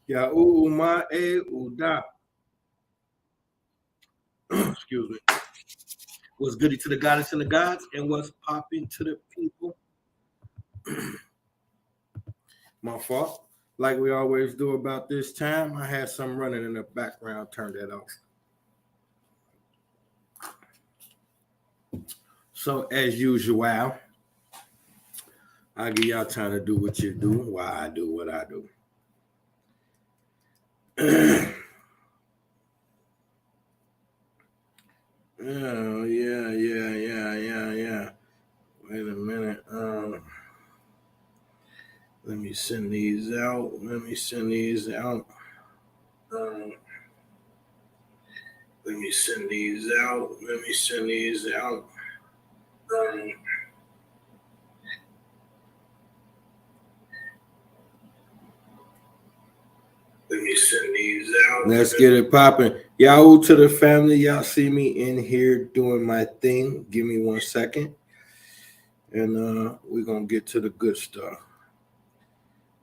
Ya ma uda. Excuse me. What's goody to the goddess and the gods, and what's popping to the people? My fault. Like we always do about this time, I had some running in the background. Turn that off. So as usual, I give y'all time to do what you do while I do what I do. Oh, yeah. Wait a minute. Let me send these out. Let me send these out. Let me send these out. Let me send these out. Let me send these out. Let's get it popping. Y'all to the family. Y'all see me in here doing my thing. Give me 1 second. And we're going to get to the good stuff.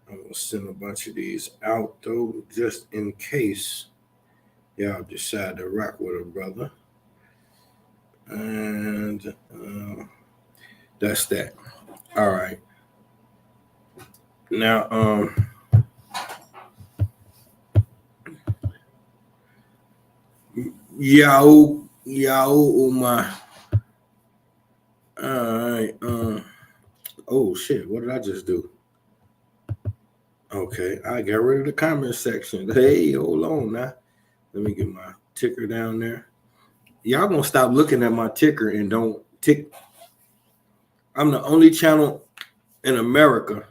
I'm going to send a bunch of these out, though, just in case y'all decide to rock with a brother. And that's that. All right. Now, Yahoo, my. All right. Oh shit! What did I just do? Okay, I got rid of the comment section. Hey, hold on now. Let me get my ticker down there. Y'all gonna stop looking at my ticker and don't tick. I'm the only channel in America.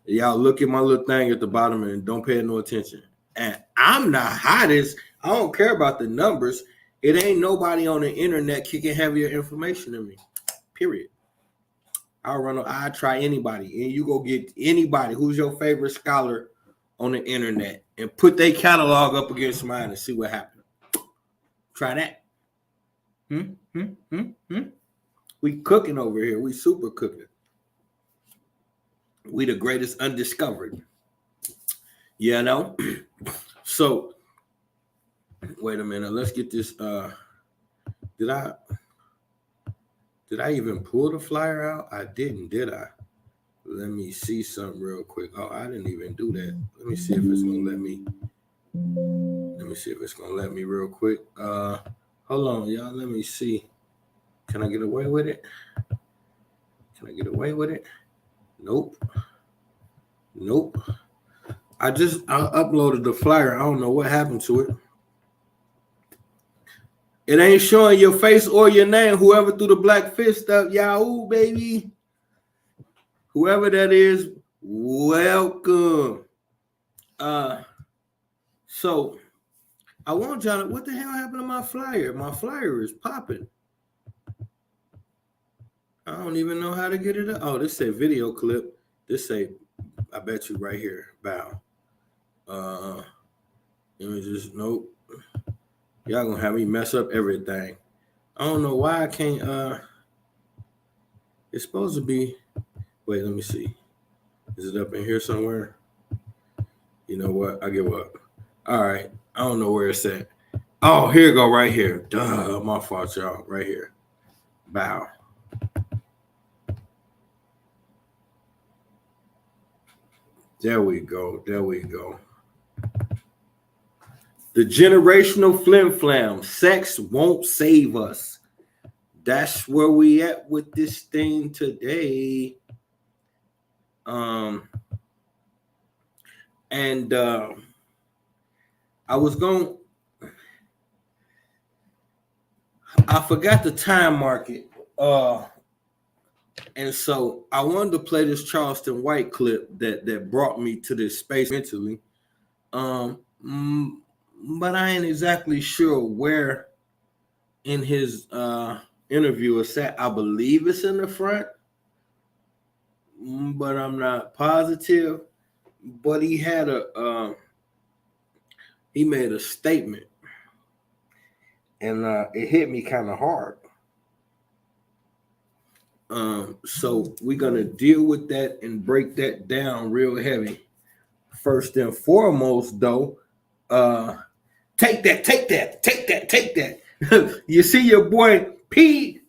Y'all look at my little thing at the bottom and don't pay no attention. And I'm the hottest. I don't care about the numbers. It ain't nobody on the internet kicking heavier information than me. Period. I try anybody, and you go get anybody who's your favorite scholar on the internet and put their catalog up against mine and see what happens. Try that. We cooking over here. We super cooking. We the greatest undiscovered. You know? So, wait a minute. Let's get this. Did I even pull the flyer out? I didn't, did I? Let me see something real quick. Oh, I didn't even do that. Let me see if it's gonna let me. Let me see if it's gonna let me real quick. Hold on, y'all. Let me see. Can I get away with it? Can I get away with it? Nope. I uploaded the flyer. I don't know what happened to it. It ain't showing your face or your name. Whoever threw the black fist up, Yahoo, baby. Whoever that is, welcome. So I want y'all. What the hell happened to my flyer? My flyer is popping. I don't even know how to get it up. Oh, this say video clip. This say, I bet you right here. Bow. Images. Nope. Y'all gonna have me mess up everything. I don't know why I can't. It's supposed to be. Wait, let me see. Is it up in here somewhere? You know what? I give up. All right. I don't know where it's at. Oh, here you go, right here. Duh, my fault, y'all. Right here. Bow. There we go. The generational flim-flam. Sex won't save us. That's where we at with this thing today. I forgot the time market. And so I wanted to play this Charleston White clip that brought me to this space mentally. But I ain't exactly sure where in his interview it's at. I believe it's in the front, but I'm not positive. But he had he made a statement, and it hit me kind of hard. So we're gonna deal with that and break that down real heavy. First and foremost, though, take that. You see your boy P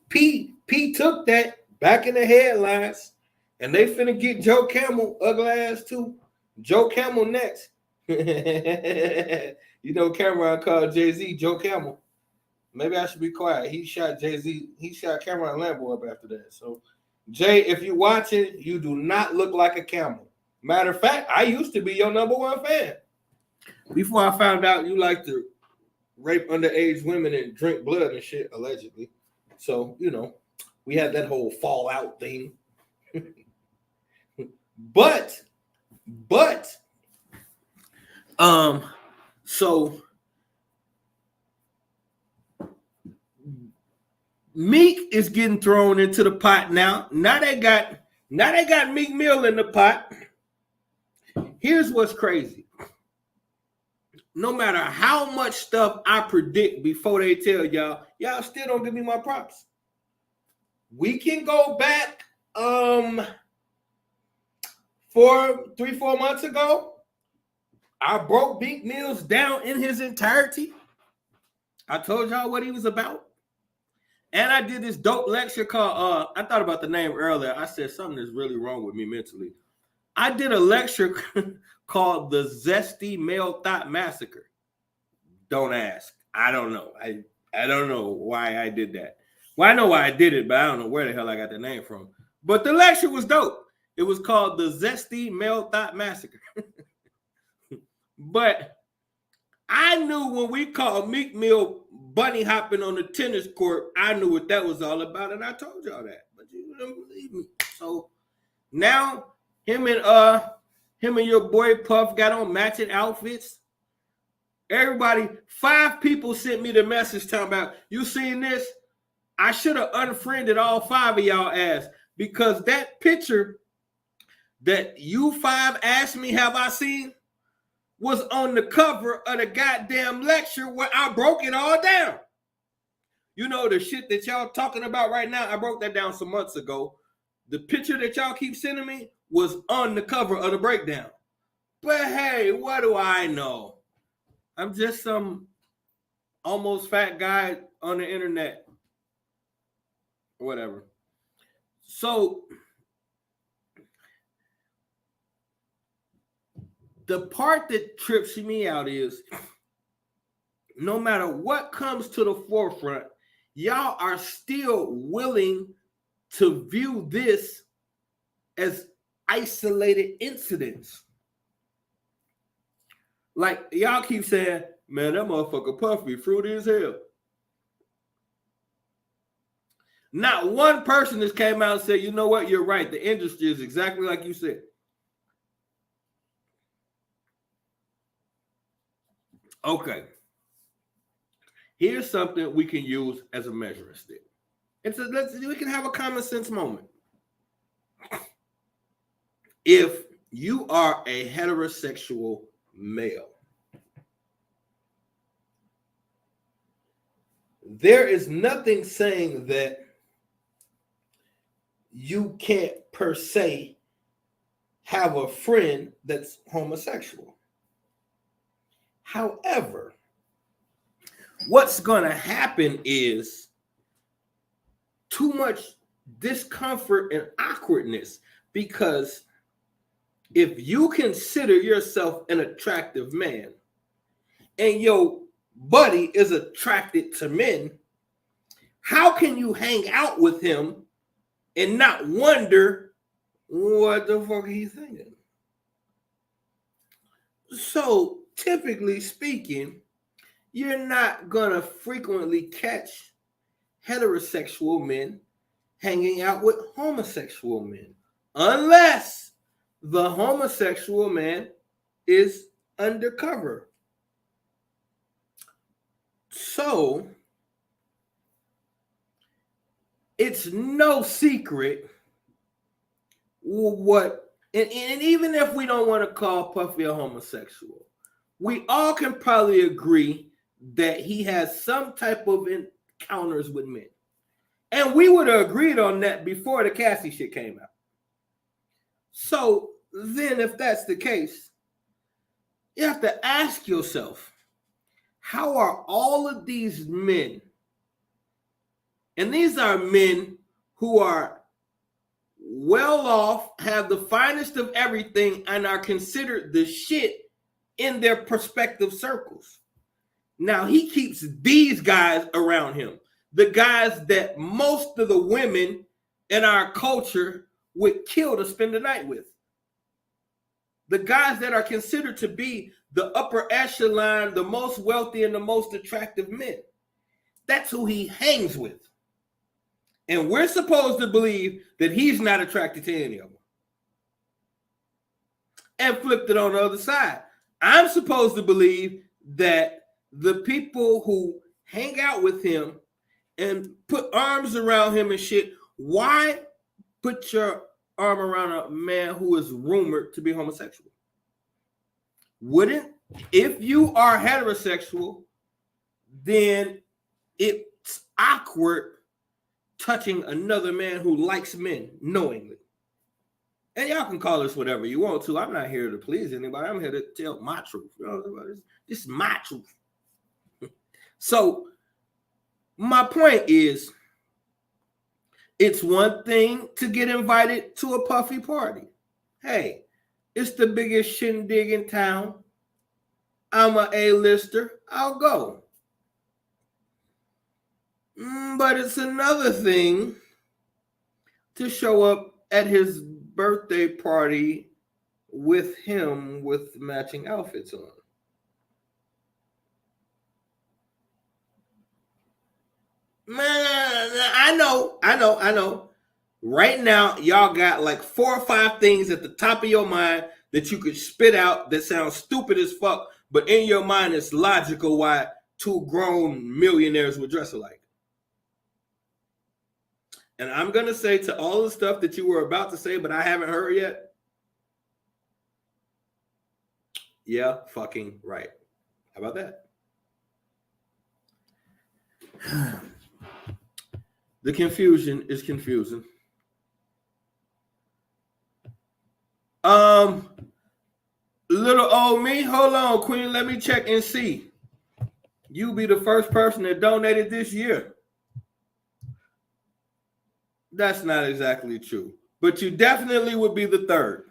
took that back in the headlines, and they finna get Joe Camel ugly ass too. Joe Camel next. You know, Cameron called Jay-Z Joe Camel. Maybe I should be quiet. He shot Jay-Z. He shot Cameron Lambo up after that. So, Jay, if you watching, you do not look like a camel. Matter of fact, I used to be your #1 fan. Before I found out you like to rape underage women and drink blood and shit, allegedly. So, you know, we had that whole fallout thing. But, so Meek is getting thrown into the pot now. Now they got Meek Mill in the pot. Here's what's crazy. No matter how much stuff I predict before they tell y'all still don't give me my props. We can go back 3-4 months ago. I broke Meek Mills down in his entirety. I told y'all what he was about. And I did this dope lecture called, I thought about the name earlier. I said something is really wrong with me mentally. I did a lecture called The Zesty Male Thought Massacre. Don't ask. I don't know. I don't know why I did that. Well, I know why I did it, but I don't know where the hell I got the name from. But the lecture was dope. It was called The Zesty Male Thought Massacre. But I knew when we called Meek Mill bunny hopping on the tennis court, I knew what that was all about, and I told y'all that. But you don't believe me. So now him and your boy Puff got on matching outfits. Everybody, 5 people sent me the message talking about, you seen this? I should have unfriended all 5 of y'all ass, because that picture that you 5 asked me have I seen was on the cover of the goddamn lecture where I broke it all down. You know, the shit that y'all talking about right now, I broke that down some months ago. The picture that y'all keep sending me was on the cover of the breakdown. But hey, what do I know? I'm just some almost fat guy on the internet. Whatever. So the part that trips me out is no matter what comes to the forefront, y'all are still willing to view this as isolated incidents. Like y'all keep saying, man, that motherfucker Puffy fruity as hell. Not one person has came out and said, you know what, you're right. The industry is exactly like you said. Okay. Here's something we can use as a measuring stick. We can have a common sense moment. If you are a heterosexual male, there is nothing saying that you can't per se have a friend that's homosexual. However, what's going to happen is too much discomfort and awkwardness, because if you consider yourself an attractive man and your buddy is attracted to men, how can you hang out with him and not wonder what the fuck he's thinking? So typically speaking, you're not gonna frequently catch heterosexual men hanging out with homosexual men unless the homosexual man is undercover. So it's no secret what, and even if we don't want to call Puffy a homosexual, we all can probably agree that he has some type of encounters with men. And we would have agreed on that before the Cassie shit came out. So then if that's the case, You have to ask yourself, how are all of these men, and these are men who are well off, have the finest of everything, and are considered the shit in their prospective circles. Now, he keeps these guys around him, the guys that most of the women in our culture would kill to spend the night with. The guys that are considered to be the upper echelon, the most wealthy and the most attractive men. That's who he hangs with. And we're supposed to believe that he's not attracted to any of them. And flipped it on the other side. I'm supposed to believe that the people who hang out with him and put arms around him and shit, why put your arm around a man who is rumored to be homosexual? Wouldn't, if you are heterosexual, then it's awkward touching another man who likes men knowingly. And y'all can call us whatever you want to. I'm not here to please anybody. I'm here to tell my truth. You know, this is my truth. So my point is, it's one thing to get invited to a puffy party. Hey, it's the biggest shindig in town. I'm an A-lister. I'll go. But it's another thing to show up at his birthday party with him with matching outfits on. Man, I know. Right now, y'all got like 4 or 5 things at the top of your mind that you could spit out that sound stupid as fuck, but in your mind it's logical why 2 grown millionaires would dress alike. And I'm going to say to all the stuff that you were about to say, but I haven't heard yet. Yeah, fucking right. How about that? The confusion is confusing. Little old me, hold on, Queen. Let me check and see. You be the first person that donated this year. That's not exactly true, but you definitely would be the third.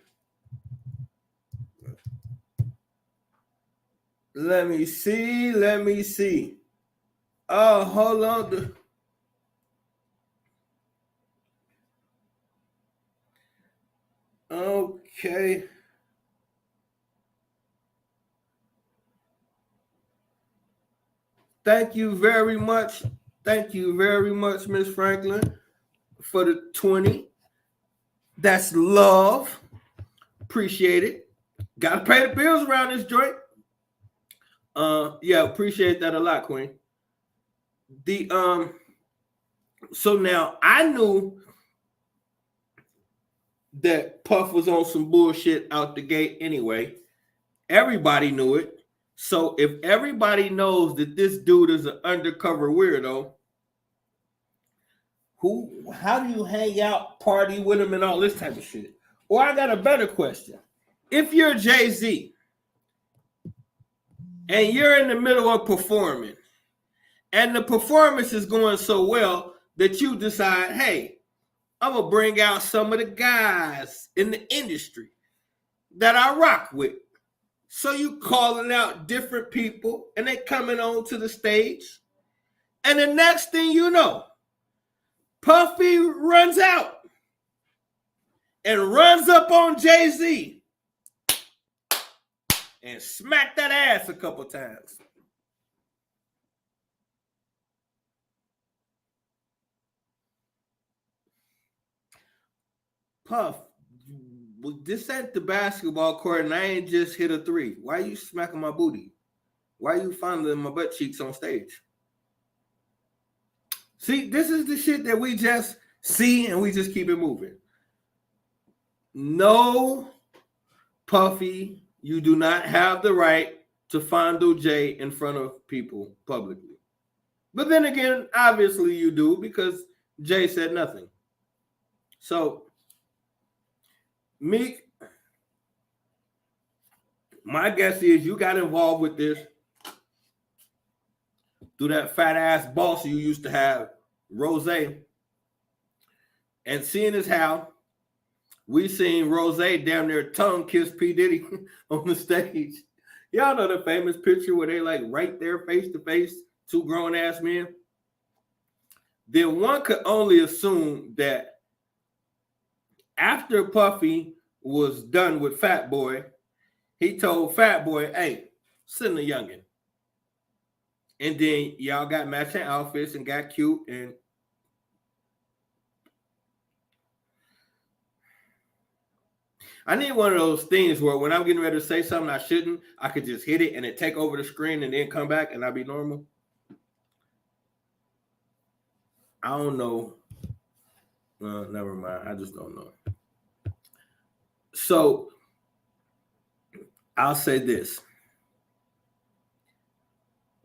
Let me see. Oh, hold on. Okay. Thank you very much. Miss Franklin, for the 20. That's love. Appreciate it. Gotta pay the bills around this joint. Yeah, appreciate that a lot, Queen. So now I knew that Puff was on some bullshit out the gate anyway. Everybody knew it. So if everybody knows that this dude is an undercover weirdo, how do you hang out, party with him, and all this type of shit? Or I got a better question. If you're Jay-Z and you're in the middle of performing, and the performance is going so well that you decide, hey, I'm going to bring out some of the guys in the industry that I rock with. So you calling out different people, and they coming on to the stage. And the next thing you know, Puffy runs out and runs up on Jay-Z and smack that ass a couple times. Puff, this ain't the basketball court, and I ain't just hit a 3. Why are you smacking my booty? Why are you fondling my butt cheeks on stage? See, this is the shit that we just see and we just keep it moving. No, Puffy, you do not have the right to fondle Jay in front of people publicly. But then again, obviously you do, because Jay said nothing. So, Meek, My guess is you got involved with this through that fat ass boss you used to have, Rose. And seeing as how we seen Rose damn near tongue kiss P. Diddy on the stage. Y'all know the famous picture where they like right there face to face, two grown ass men. Then one could only assume that after Puffy was done with Fat Boy, he told Fat Boy, hey, send the youngin'. And then y'all got matching outfits and got cute. And I need one of those things where when I'm getting ready to say something I shouldn't, I could just hit it and it take over the screen and then come back and I'll be normal. I don't know. Never mind. I just don't know. So I'll say this.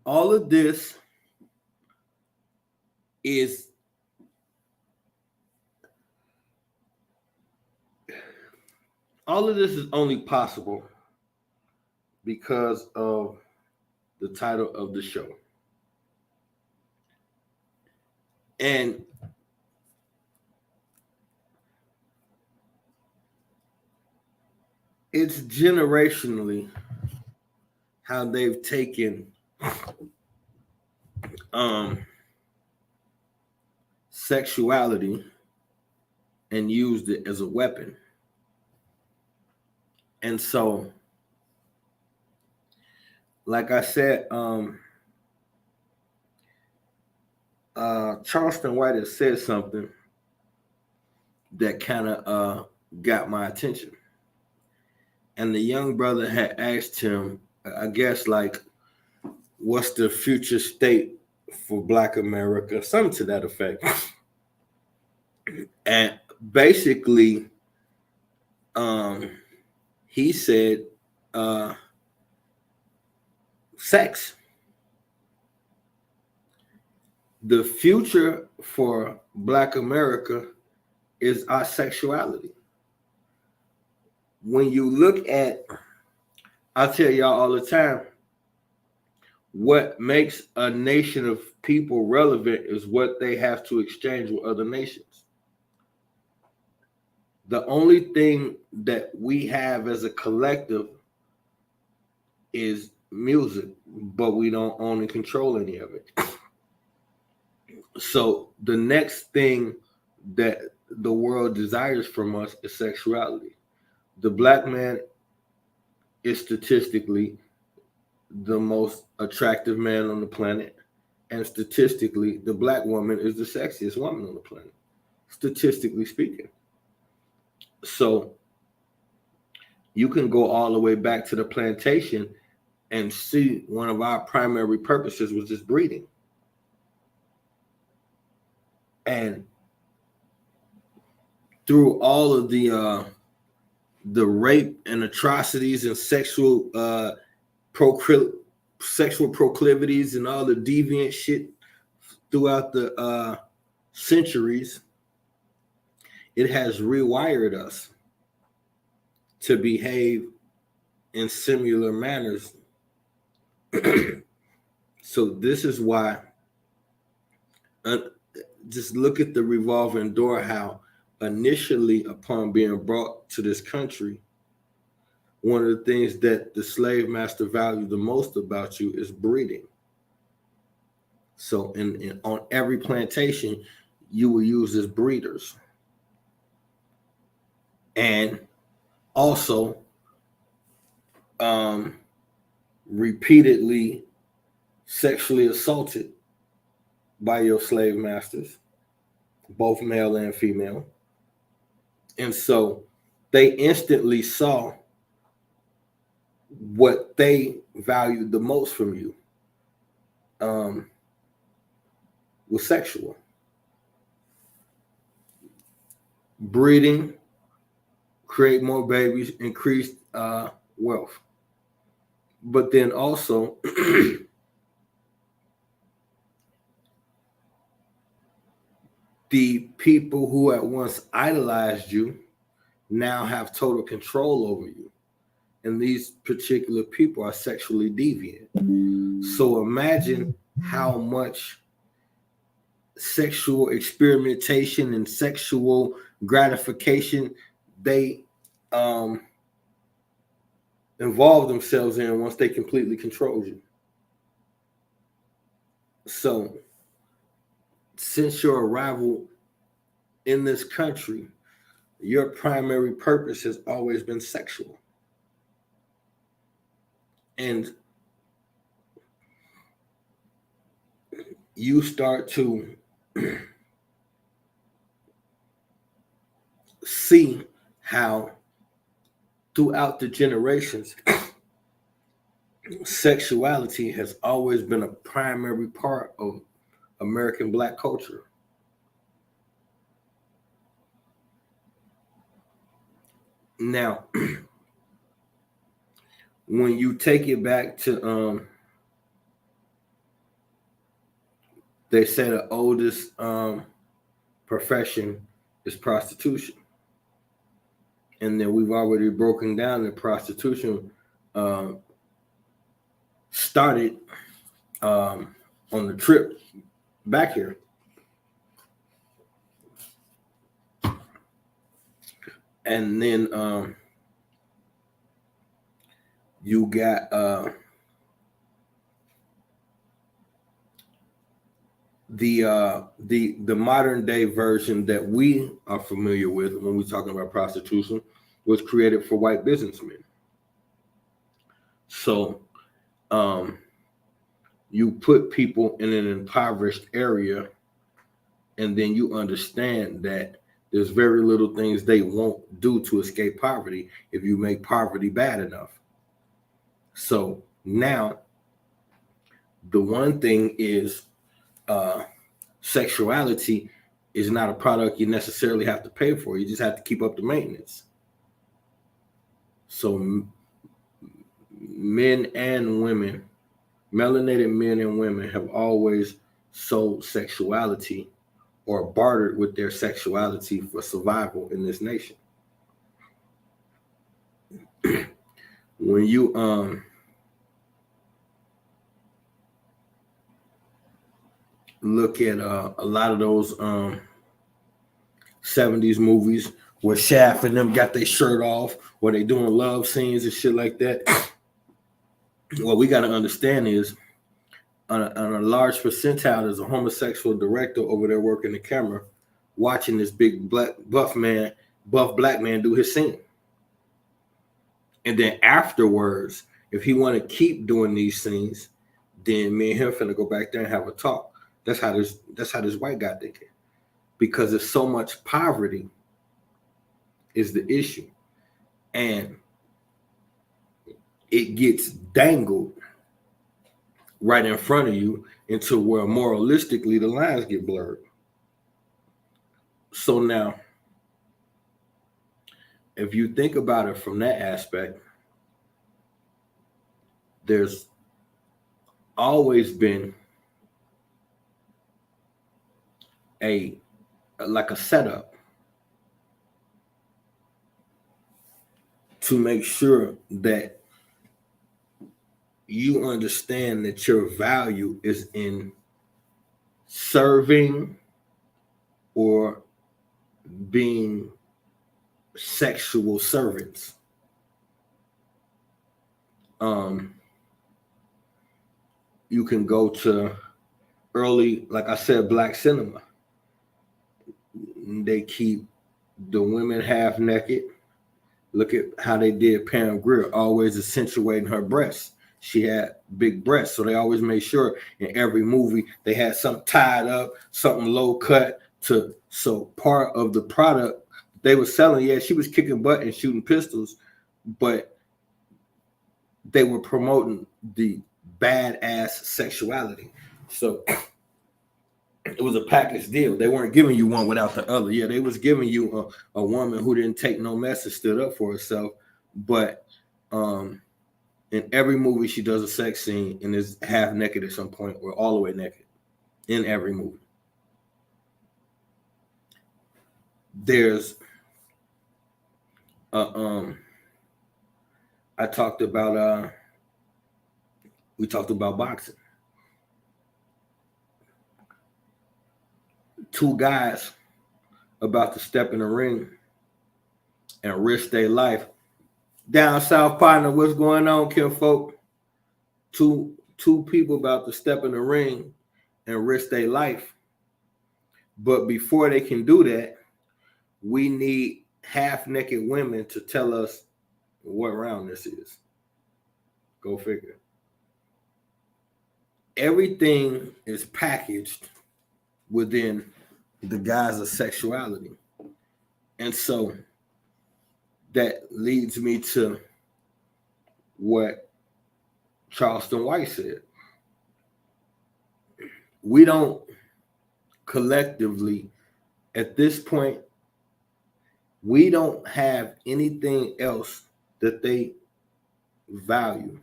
All of this is only possible because of the title of the show. And it's generationally how they've taken sexuality and used it as a weapon. And so, like I said, Charleston White has said something that kind of got my attention. And the young brother had asked him, I guess, like, what's the future state for Black America? Something to that effect. And basically, he said, sex. The future for Black America is our sexuality. When you look at, I tell y'all all the time, what makes a nation of people relevant is what they have to exchange with other nations. The only thing that we have as a collective is music, but we don't own and control any of it. So the next thing that the world desires from us is sexuality. The Black man is statistically the most attractive man on the planet. And statistically, the Black woman is the sexiest woman on the planet, statistically speaking. So you can go all the way back to the plantation and see one of our primary purposes was just breeding. And through all of the rape and atrocities and sexual proclivities and all the deviant shit throughout the centuries, it has rewired us to behave in similar manners. So this is why, just look at the revolving door, how initially upon being brought to this country, one of the things that the slave master valued the most about you is breeding. So on every plantation, you will use as breeders. And also repeatedly sexually assaulted by your slave masters, both male and female. And so they instantly saw what they valued the most from you was sexual. Breeding, create more babies, increase wealth. But then also the people who at once idolized you now have total control over you. and these particular people are sexually deviant. So imagine how much sexual experimentation and sexual gratification they involve themselves in once they completely control you. So since your arrival in this country, your primary purpose has always been sexual. And you start to see how throughout the generations, sexuality has always been a primary part of American Black culture. Now, when you take it back to, they say the oldest profession is prostitution. And then we've already broken down that prostitution started on the trip back here. And then you got the modern day version that we are familiar with when we're talking about prostitution was created for white businessmen. So you put people in an impoverished area, and then you understand that there's very little things they won't do to escape poverty if you make poverty bad enough. So now the one thing is sexuality is not a product you necessarily have to pay for. You just have to keep up the maintenance. So men and women, melanated men and women, have always sold sexuality or bartered with their sexuality for survival in this nation. When you look at a lot of those 70s movies where Shaft and them got their shirt off, where they doing love scenes and shit like that, what we got to understand is on a large percentile, there's a homosexual director over there working the camera, watching this big buff black man do his scene. And then afterwards, if he want to keep doing these scenes, then me and him finna go back there and have a talk. That's how this white guy thinking, because there's so much poverty is the issue, and it gets dangled right in front of you into where moralistically the lines get blurred. So now, if you think about it from that aspect, there's always been a setup to make sure that you understand that your value is in serving or being sexual servants. You can go to early, like I said, black cinema. They keep the women half naked. Look at how they did Pam Grier, always accentuating her breasts. She had big breasts, so they always made sure in every movie they had something tied up, something low cut so part of the product they were selling. Yeah, she was kicking butt and shooting pistols, but they were promoting the badass sexuality. So it was a package deal. They weren't giving you one without the other. Yeah, they was giving you a woman who didn't take no mess and stood up for herself. But in every movie, she does a sex scene and is half naked at some point or all the way naked in every movie. There's I talked about we talked about boxing. Two guys about to step in the ring and risk their life. Down south, partner, what's going on, kinfolk? Two people about to step in the ring and risk their life. But before they can do that, we need half-naked women to tell us what round this is. Go figure. Everything is packaged within the guise of sexuality. And so that leads me to what Charleston White said. We don't collectively, at this point, we don't have anything else that they value.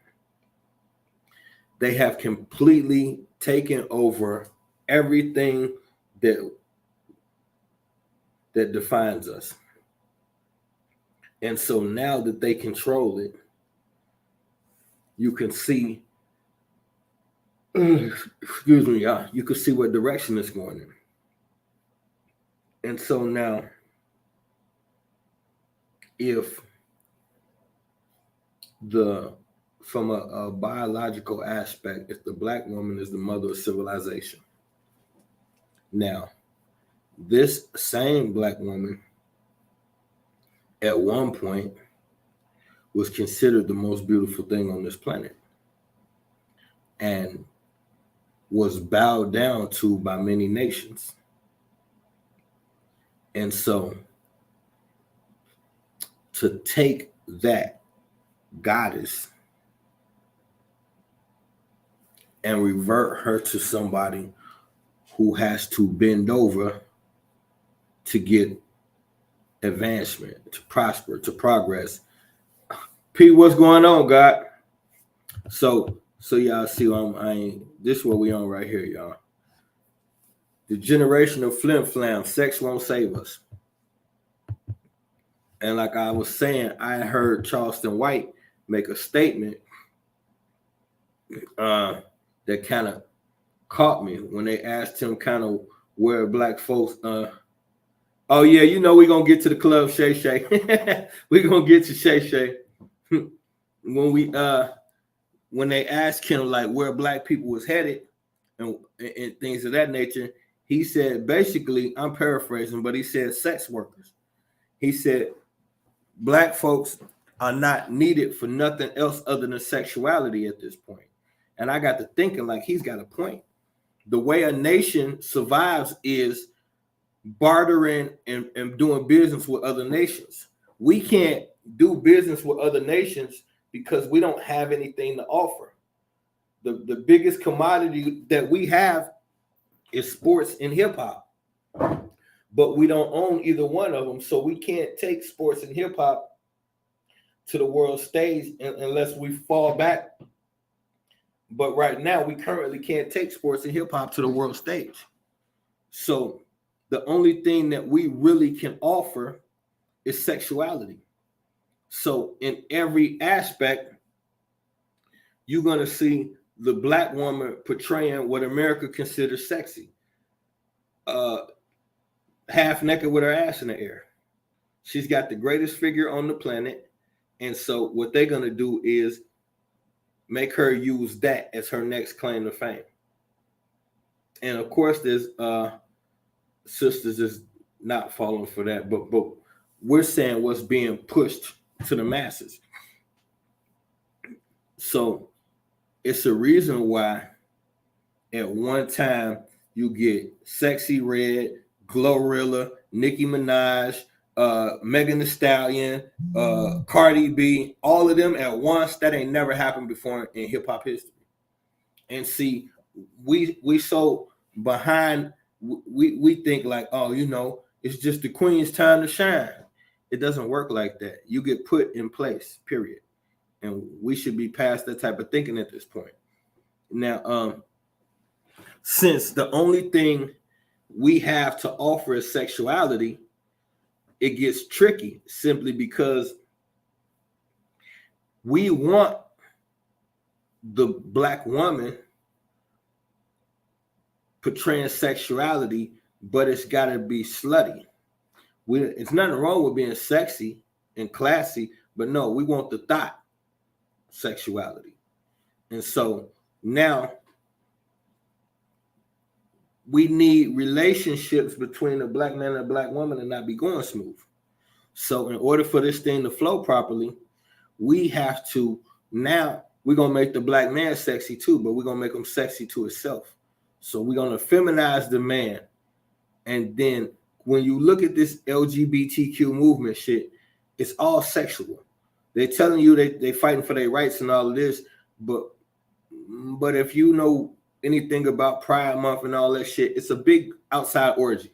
They have completely taken over everything that defines us. And so now that they control it, you can see, excuse me, you can see what direction it's going in. And so now, if from a biological aspect, if the black woman is the mother of civilization, now, this same black woman at one point was considered the most beautiful thing on this planet and was bowed down to by many nations. And so to take that goddess and revert her to somebody who has to bend over to get advancement, to prosper, to progress. P, what's going on, God? So y'all see this is what we on right here, y'all. The generation of flim-flam, sex won't save us. And like I was saying, I heard Charleston White make a statement that kind of caught me when they asked him kind of where black folks oh yeah, you know we're gonna get to the club, Shay Shay. We're gonna get to Shay Shay. When they asked him like where black people was headed and things of that nature, he said basically, I'm paraphrasing, but he said sex workers. He said black folks are not needed for nothing else other than sexuality at this point. And I got to thinking like he's got a point. The way a nation survives is bartering and doing business with other nations. We can't do business with other nations because we don't have anything to offer. The biggest commodity that we have is sports and hip hop, but we don't own either one of them. So we can't take sports and hip hop to the world stage unless we fall back. But right now, we currently can't take sports and hip hop to the world stage. So the only thing that we really can offer is sexuality. So in every aspect, you're going to see the black woman portraying what America considers sexy. Half naked with her ass in the air. She's got the greatest figure on the planet. And so what they're going to do is make her use that as her next claim to fame. And of course, there's sisters is not falling for that, but we're saying what's being pushed to the masses. So it's a reason why at one time you get Sexy Red, Glorilla, Nicki Minaj, Megan Thee Stallion, Cardi B, all of them at once. That ain't never happened before in hip hop history. And see, we so behind. We think like, oh, you know, it's just the queen's time to shine. It doesn't work like that. You get put in place, period. And we should be past that type of thinking at this point. Now, since the only thing we have to offer is sexuality, it gets tricky simply because We want the black woman portraying sexuality, but it's got to be slutty. It's nothing wrong with being sexy and classy, but no, we want the thought sexuality. And so now we need relationships between a black man and a black woman to not be going smooth. So in order for this thing to flow properly, we have to, now we're going to make the black man sexy too, but we're going to make him sexy to himself. So we're going to feminize the man. And then when you look at this LGBTQ movement shit, it's all sexual. They're telling you they're fighting for their rights and all of this, but if you know anything about Pride Month and all that shit, it's a big outside orgy.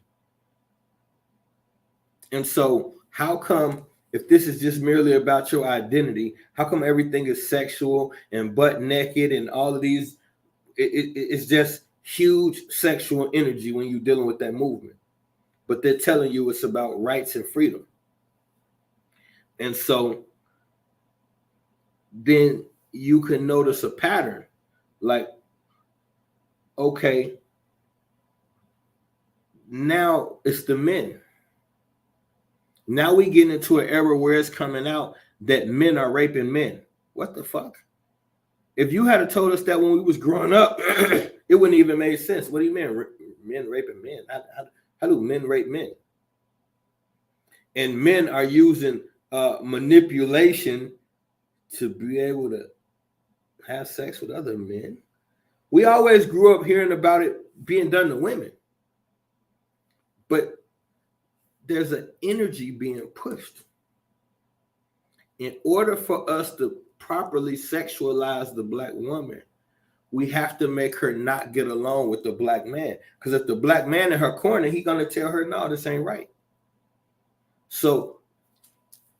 And so how come, if this is just merely about your identity, how come everything is sexual and butt naked and all of these, it's just huge sexual energy when you're dealing with that movement? But they're telling you it's about rights and freedom. And so then you can notice a pattern. Like, okay, now it's the men. Now we get into an era where it's coming out that men are raping men. What the fuck? If you had told us that when we was growing up, it wouldn't even make sense. What do you mean, men raping men? How do men rape men? And men are using manipulation to be able to have sex with other men. We always grew up hearing about it being done to women. But there's an energy being pushed. In order for us to properly sexualize the black woman, we have to make her not get along with the black man. Because if the black man in her corner, he's going to tell her, no, this ain't right. So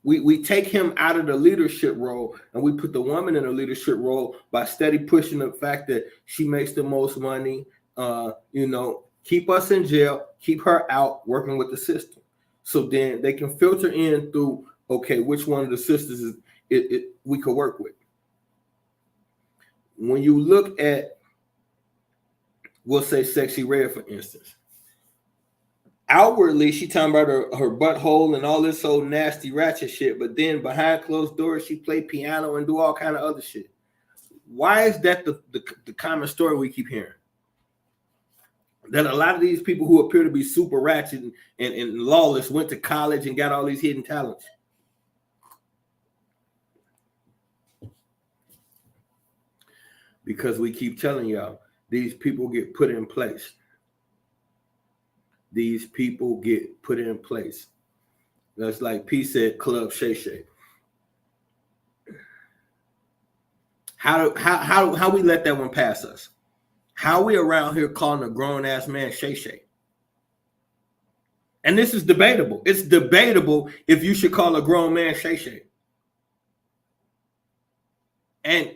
we take him out of the leadership role and we put the woman in a leadership role by steady pushing the fact that she makes the most money, keep us in jail, keep her out working with the system. So then they can filter in through, okay, which one of the sisters we could work with. When you look at, we'll say Sexy Red, for instance, outwardly, she talking about her butthole and all this old nasty ratchet shit, but then behind closed doors, she play piano and do all kind of other shit. Why is that the common story we keep hearing? That a lot of these people who appear to be super ratchet and lawless went to college and got all these hidden talents. Because we keep telling y'all, these people get put in place. These people get put in place. That's like P said, Club Shay Shay. How we let that one pass us? How we around here calling a grown-ass man Shay Shay? And this is debatable. It's debatable if you should call a grown man Shay Shay. And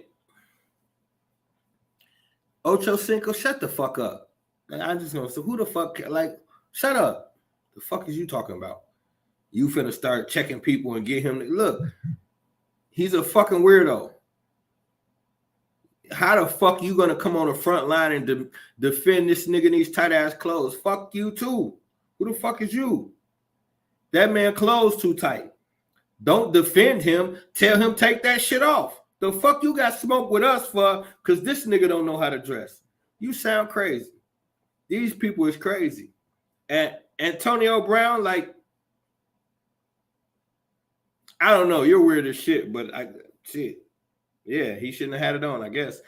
Ocho Cinco, shut the fuck up. I just know. So who the fuck, like, shut up. The fuck is you talking about? You finna start checking people and get him to, look, he's a fucking weirdo. How the fuck you gonna come on the front line and defend this nigga in these tight ass clothes? Fuck you too. Who the fuck is you? That man clothes too tight. Don't defend him. Tell him take that shit off. The fuck you got smoke with us for? Because this nigga don't know how to dress. You sound crazy. These people is crazy. And Antonio Brown, like, I don't know. You're weird as shit, but shit. Yeah, he shouldn't have had it on, I guess.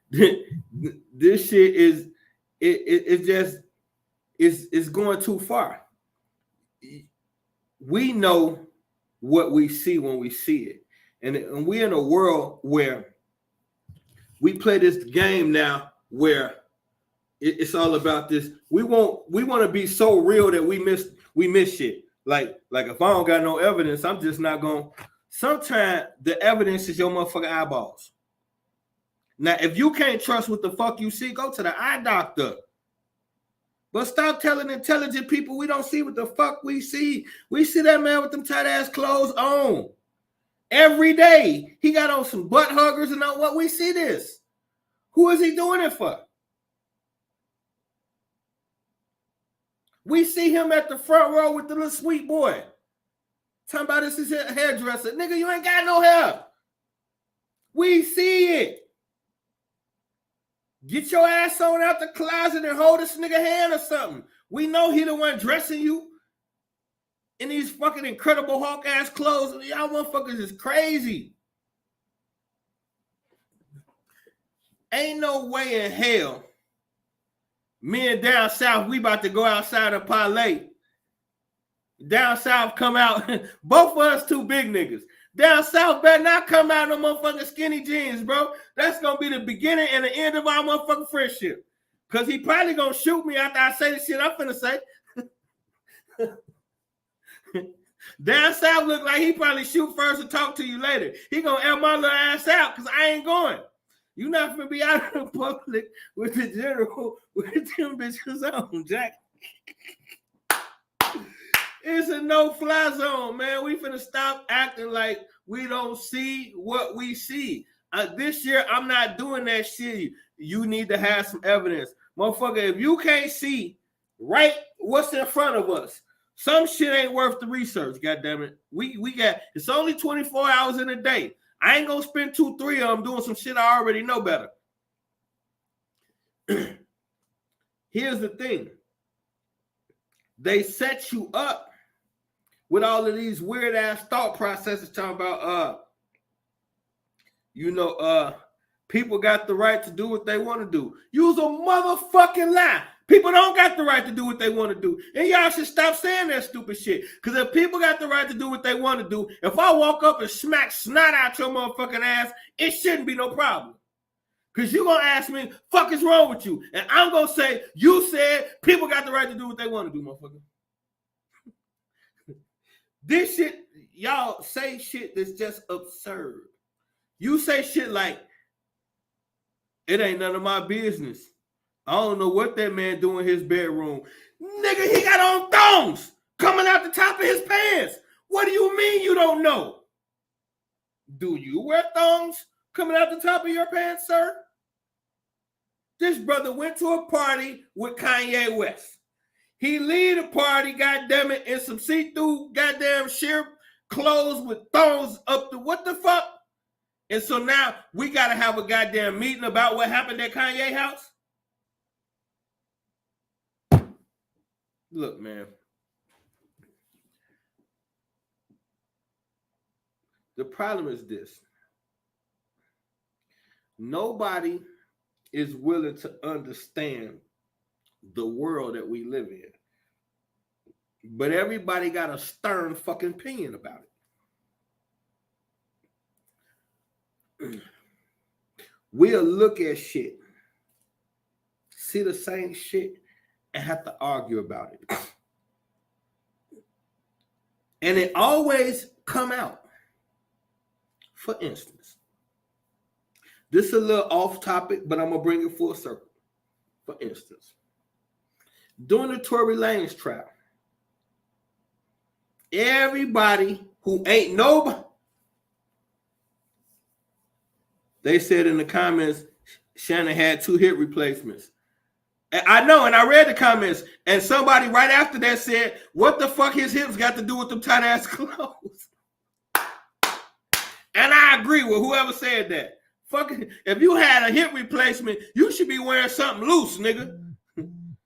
This shit is it's going too far. We know what we see when we see it. And we're in a world where we play this game now where it's all about this. We want to be so real that we miss shit. Like if I don't got no evidence, I'm just not going. Sometimes the evidence is your motherfucking eyeballs. Now, if you can't trust what the fuck you see, go to the eye doctor. But stop telling intelligent people we don't see what the fuck we see. We see that man with them tight ass clothes on. Every day. He got on some butt huggers and all what we see this. Who is he doing it for? We see him at the front row with the little sweet boy. Talking about this is a hairdresser. Nigga, you ain't got no hair. We see it. Get your ass on out the closet and hold this nigga hand or something. We know he the one dressing you in these fucking Incredible Hulk ass clothes. Y'all motherfuckers is crazy. Ain't no way in hell me and down south, we about to go outside and parlay. Down south come out, both of us two big niggas. Down south better not come out no motherfucking skinny jeans, bro. That's gonna be the beginning and the end of our motherfucking friendship. Cause he probably gonna shoot me after I say the shit I'm finna say. Down south look like he probably shoot first and talk to you later. He gonna air my little ass out because I ain't going. You not gonna be out in the public with the general with them bitches on, Jack. It's a no-fly zone, man. We finna stop acting like we don't see what we see. This year, I'm not doing that shit. You need to have some evidence. Motherfucker, if you can't see right what's in front of us, some shit ain't worth the research, goddammit. We got, it's only 24 hours in a day. I ain't gonna spend 2-3 of them doing some shit I already know better. Here's the thing. They set you up with all of these weird ass thought processes talking about people got the right to do what they want to do. Use a motherfucking lie. People don't got the right to do what they want to do. And y'all should stop saying that stupid shit. Because if people got the right to do what they want to do, if I walk up and smack snot out your motherfucking ass, it shouldn't be no problem. Because you're going to ask me, fuck is wrong with you? And I'm going to say, you said people got the right to do what they want to do, motherfucker. This shit, y'all say shit that's just absurd. You say shit like, it ain't none of my business. I don't know what that man doing in his bedroom. Nigga, he got on thongs coming out the top of his pants. What do you mean you don't know? Do you wear thongs coming out the top of your pants, sir? This brother went to a party with Kanye West. He lead a party, goddammit, in some see-through goddamn sheer clothes with thongs up to what the fuck? And so now we got to have a goddamn meeting about what happened at Kanye house? Look, man. The problem is this. Nobody is willing to understand the world that we live in. But everybody got a stern fucking opinion about it. We'll look at shit, see the same shit, and have to argue about it. And it always come out. For instance, this is a little off topic, but I'm going to bring it full circle. For instance, during the Tory Lanez trial, everybody who ain't nobody, they said in the comments, Shannon had 2 hip replacements. And I know, and I read the comments, and somebody right after that said, what the fuck his hips got to do with them tight ass clothes? And I agree with whoever said that. Fucking, if you had a hip replacement, you should be wearing something loose, nigga.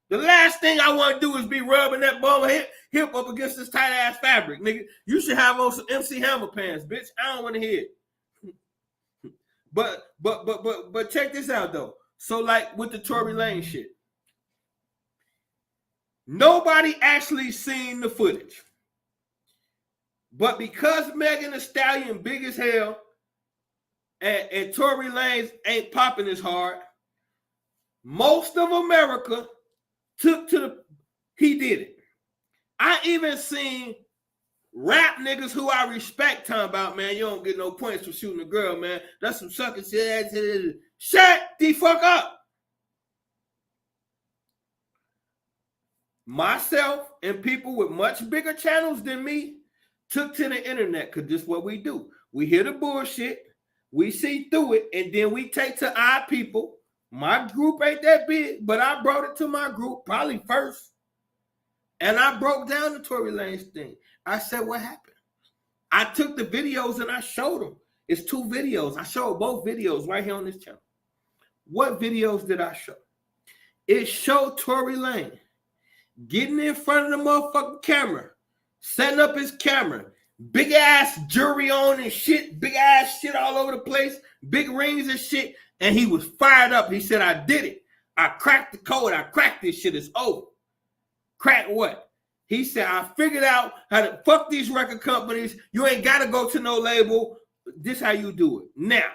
The last thing I want to do is be rubbing that bum hip up against this tight ass fabric, nigga. You should have on some MC Hammer pants, bitch. I don't want to hear it. But check this out though. So like with the Tory Lanez shit, nobody actually seen the footage. But because Megan Thee Stallion big as hell and Tory Lanez ain't popping as hard, most of America he did it. I even seen rap niggas who I respect talking about, man, you don't get no points for shooting a girl, man. That's some sucking shit. Shut the fuck up. Myself and people with much bigger channels than me took to the internet because this is what we do. We hear the bullshit. We see through it, and then we take to our people. My group ain't that big, but I brought it to my group probably first. And I broke down the Tory Lanez thing. I said, what happened? I took the videos and I showed them. It's 2 videos. I showed both videos right here on this channel. What videos did I show? It showed Tory Lanez getting in front of the motherfucking camera, setting up his camera, big ass jewelry on and shit, big ass shit all over the place, big rings and shit, and he was fired up. He said, I did it. I cracked the code. I cracked this shit. It's over. Crack what? He said, I figured out how to fuck these record companies. You ain't got to go to no label. This how you do it. Now,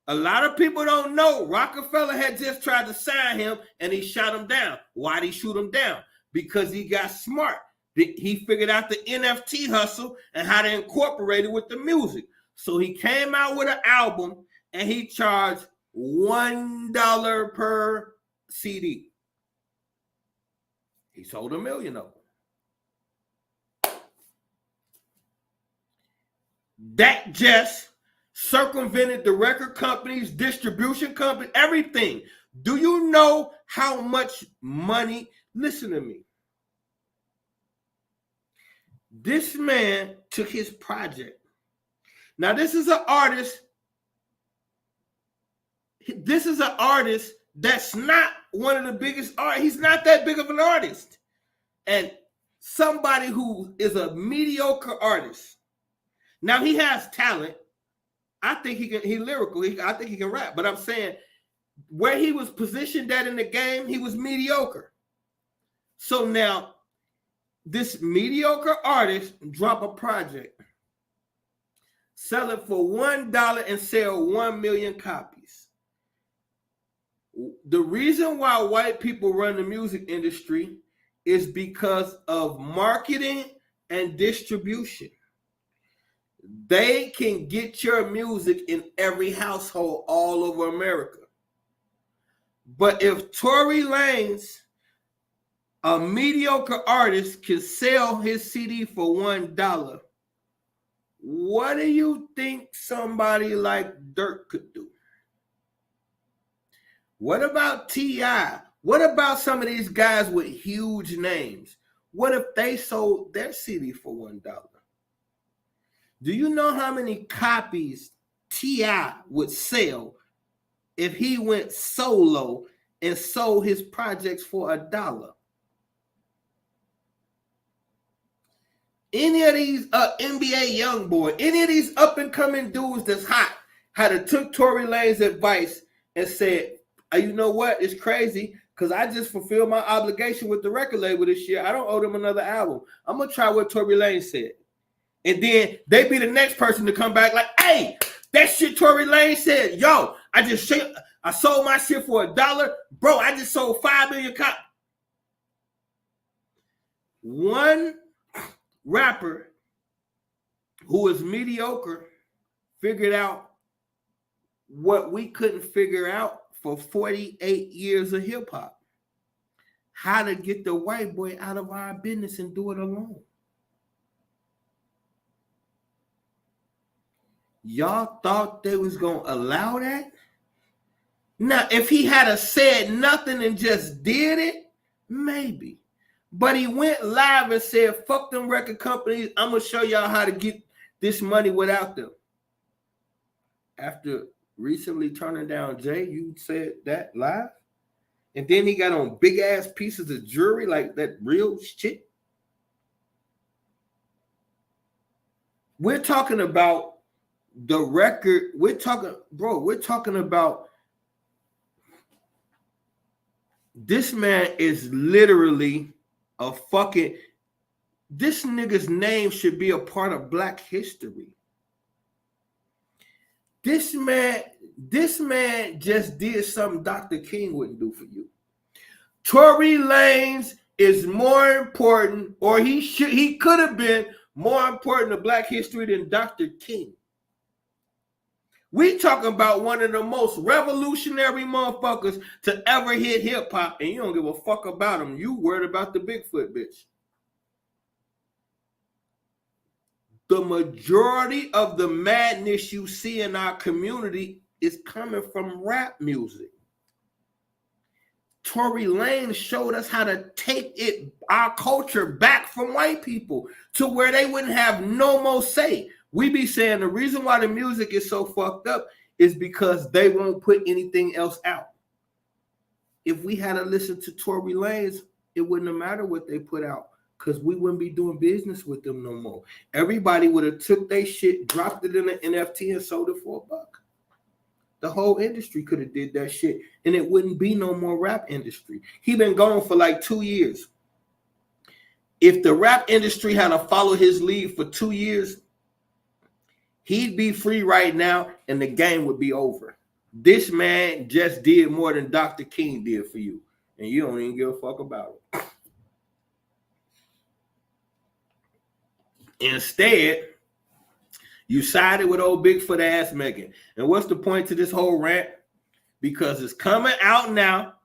a lot of people don't know Rockefeller had just tried to sign him and he shot him down. Why'd he shoot him down? Because he got smart. He figured out the NFT hustle and how to incorporate it with the music. So he came out with an album and he charged $1 per CD. He sold 1 million of them. That just circumvented the record companies, distribution company, everything. Do you know how much money? Listen to me. This man took his project. Now, this is an artist. This is an artist that's not one of the biggest artists. He's not that big of an artist. And somebody who is a mediocre artist. Now, he has talent. I think he's lyrical. I think he can rap. But I'm saying where he was positioned at in the game, he was mediocre. So now, this mediocre artist drop a project, sell it for $1 and sell 1 million copies. The reason why white people run the music industry is because of marketing and distribution. They can get your music in every household all over America. But if Tory Lanez, a mediocre artist, can sell his CD for $1, what do you think somebody like Dirk could do? What about T.I.? What about some of these guys with huge names? What if they sold their CD for $1? Do you know how many copies T.I. would sell if he went solo and sold his projects for $1? Any of these NBA young boy, any of these up and coming dudes that's hot, had to took Tory Lanez's advice and said, you know what? It's crazy because I just fulfilled my obligation with the record label this year. I don't owe them another album. I'm gonna try what Tory Lanez said, and then they be the next person to come back like, "Hey, that shit Tory Lanez said, yo, I sold my shit for $1, bro. I just sold 5 million copies." One rapper who is mediocre figured out what we couldn't figure out for 48 years of hip hop: how to get the white boy out of our business and do it alone. Y'all thought they was gonna allow that? Now, if he had said nothing and just did it, maybe. But he went live and said, fuck them record companies. I'm going to show y'all how to get this money without them. After recently turning down Jay, you said that live? And then he got on big ass pieces of jewelry like that real shit. We're talking about the record. We're talking about this man is literally a fucking, this nigga's name should be a part of Black history. This man just did something Dr. King wouldn't do for you. Tory Lanez is more important, or he could have been more important to Black history than Dr. King. We talking about one of the most revolutionary motherfuckers to ever hit hip hop, and you don't give a fuck about him. You worried about the Bigfoot bitch. the majority of the madness you see in our community is coming from rap music. Tory Lanez showed us how to take our culture back from white people to where they wouldn't have no more say. We be saying the reason why the music is so fucked up is because they won't put anything else out. If we had to listen to Tory Lanez, it wouldn't have mattered what they put out because we wouldn't be doing business with them no more. Everybody would have took their shit, dropped it in an NFT and sold it for $1. The whole industry could have did that shit and it wouldn't be no more rap industry. He been gone for like 2 years. If the rap industry had to follow his lead for 2 years, he'd be free right now and the game would be over. This man just did more than Dr. King did for you and you don't even give a fuck about it. Instead, you sided with old Bigfoot ass Megan. And what's the point to this whole rant? Because it's coming out now.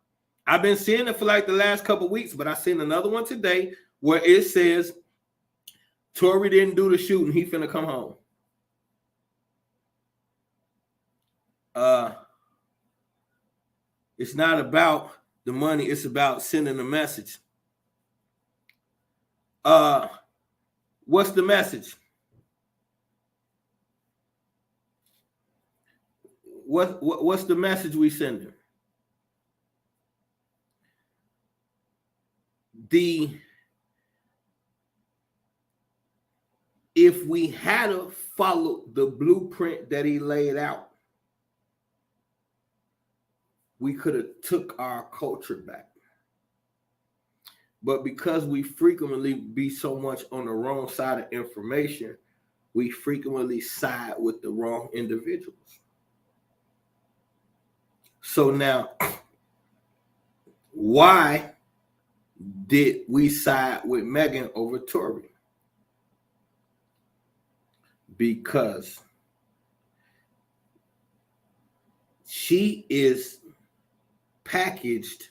I've been seeing it for like the last couple of weeks, but I seen another one today where it says Tory didn't do the shooting. He finna come home. It's not about the money. It's about sending a message. What's the message? What's the message we sending? If we had to follow the blueprint that he laid out, we could have took our culture back. But because we frequently be so much on the wrong side of information, we frequently side with the wrong individuals. So now, why did we side with Megan over Tory? Because she is packaged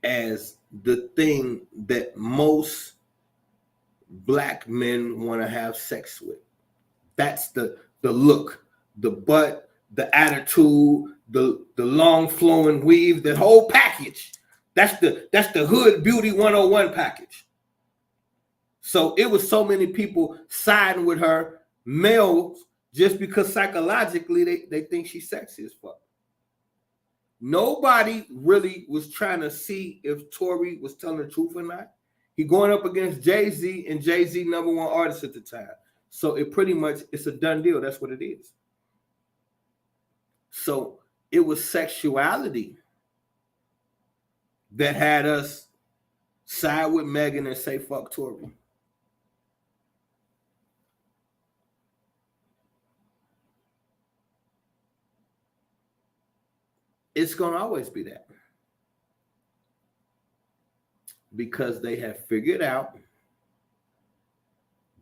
as the thing that most black men want to have sex with. That's the look, the butt, the attitude, the long flowing weave, the whole package. That's the hood beauty 101 package. So it was so many people siding with her, males, just because psychologically they think she's sexy as fuck. Nobody really was trying to see if Tory was telling the truth or not. He going up against Jay-Z, and Jay-Z #1 artist at the time. So it pretty much, it's a done deal. That's what it is. So it was sexuality that had us side with Megan and say fuck Tory. It's going to always be that. Because they have figured out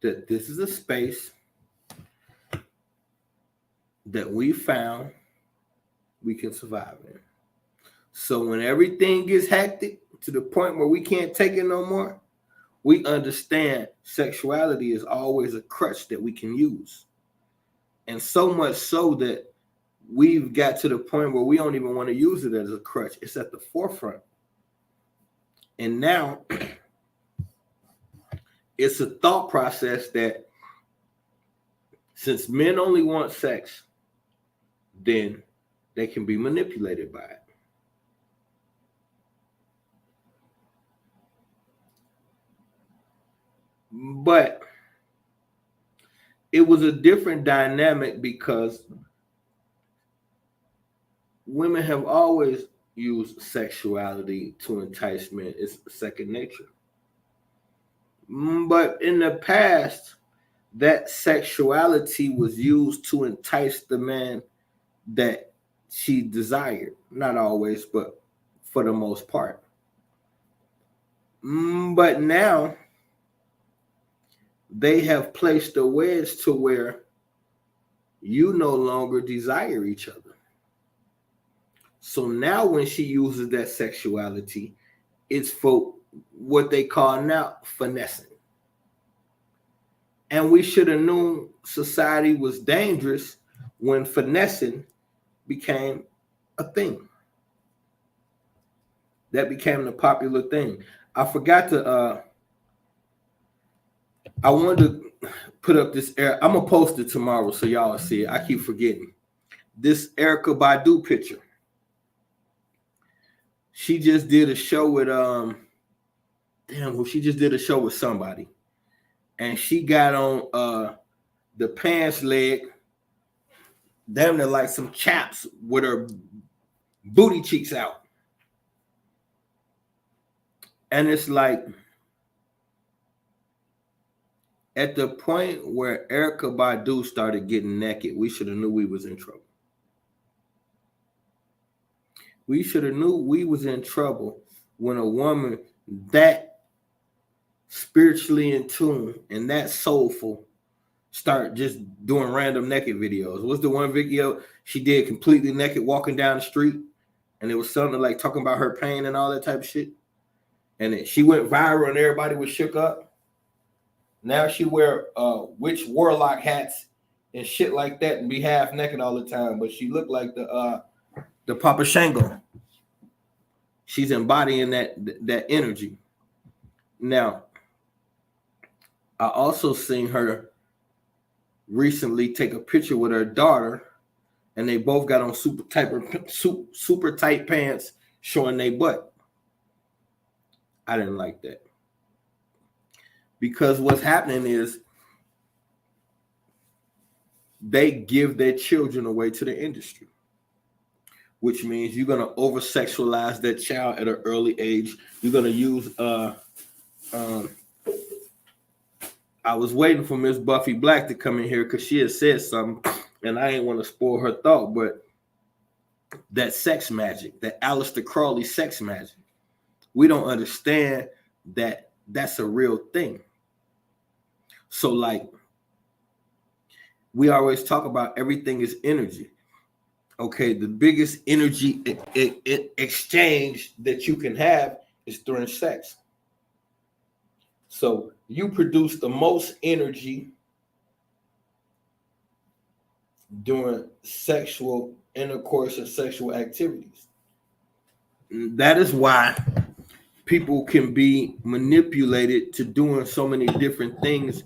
that this is a space that we found we can survive in. So when everything gets hectic to the point where we can't take it no more, we understand sexuality is always a crutch that we can use. And so much so that we've got to the point where we don't even want to use it as a crutch. It's at the forefront. And now it's a thought process that since men only want sex, then they can be manipulated by it. But it was a different dynamic because women have always used sexuality to entice men. It's second nature. But in the past, that sexuality was used to entice the man that she desired. Not always, but for the most part. But now, they have placed a wedge to where you no longer desire each other. So now when she uses that sexuality, it's for what they call now finessing. And we should have known society was dangerous when finessing became a thing. That became the popular thing. I forgot to I wanted to put up this I'm gonna post it tomorrow so y'all see it. I keep forgetting. This Erykah Badu picture. She just did a show with she just did a show with somebody. And she got on the pants leg, damn near like some chaps with her booty cheeks out. And it's like, at the point where Erykah Badu started getting naked, we should have knew we was in trouble. We should have knew we was in trouble when a woman that spiritually in tune and that soulful start just doing random naked videos. What's the one video she did completely naked walking down the street? And it was something like talking about her pain and all that type of shit. And then she went viral and everybody was shook up. Now she wear witch warlock hats and shit like that and be half naked all the time. But she looked like the Papa Shango. She's embodying that energy. Now, I also seen her recently take a picture with her daughter, and they both got on super tight pants showing their butt. I didn't like that. Because what's happening is they give their children away to the industry, which means you're going to over-sexualize that child at an early age. You're going to use I was waiting for Miss Buffy Black to come in here because she had said something, and I ain't want to spoil her thought, but that sex magic, that Aleister Crowley sex magic, we don't understand that that's a real thing. So, like, we always talk about everything is energy. Okay, the biggest energy exchange that you can have is during sex. So you produce the most energy during sexual intercourse and sexual activities. That is why people can be manipulated to doing so many different things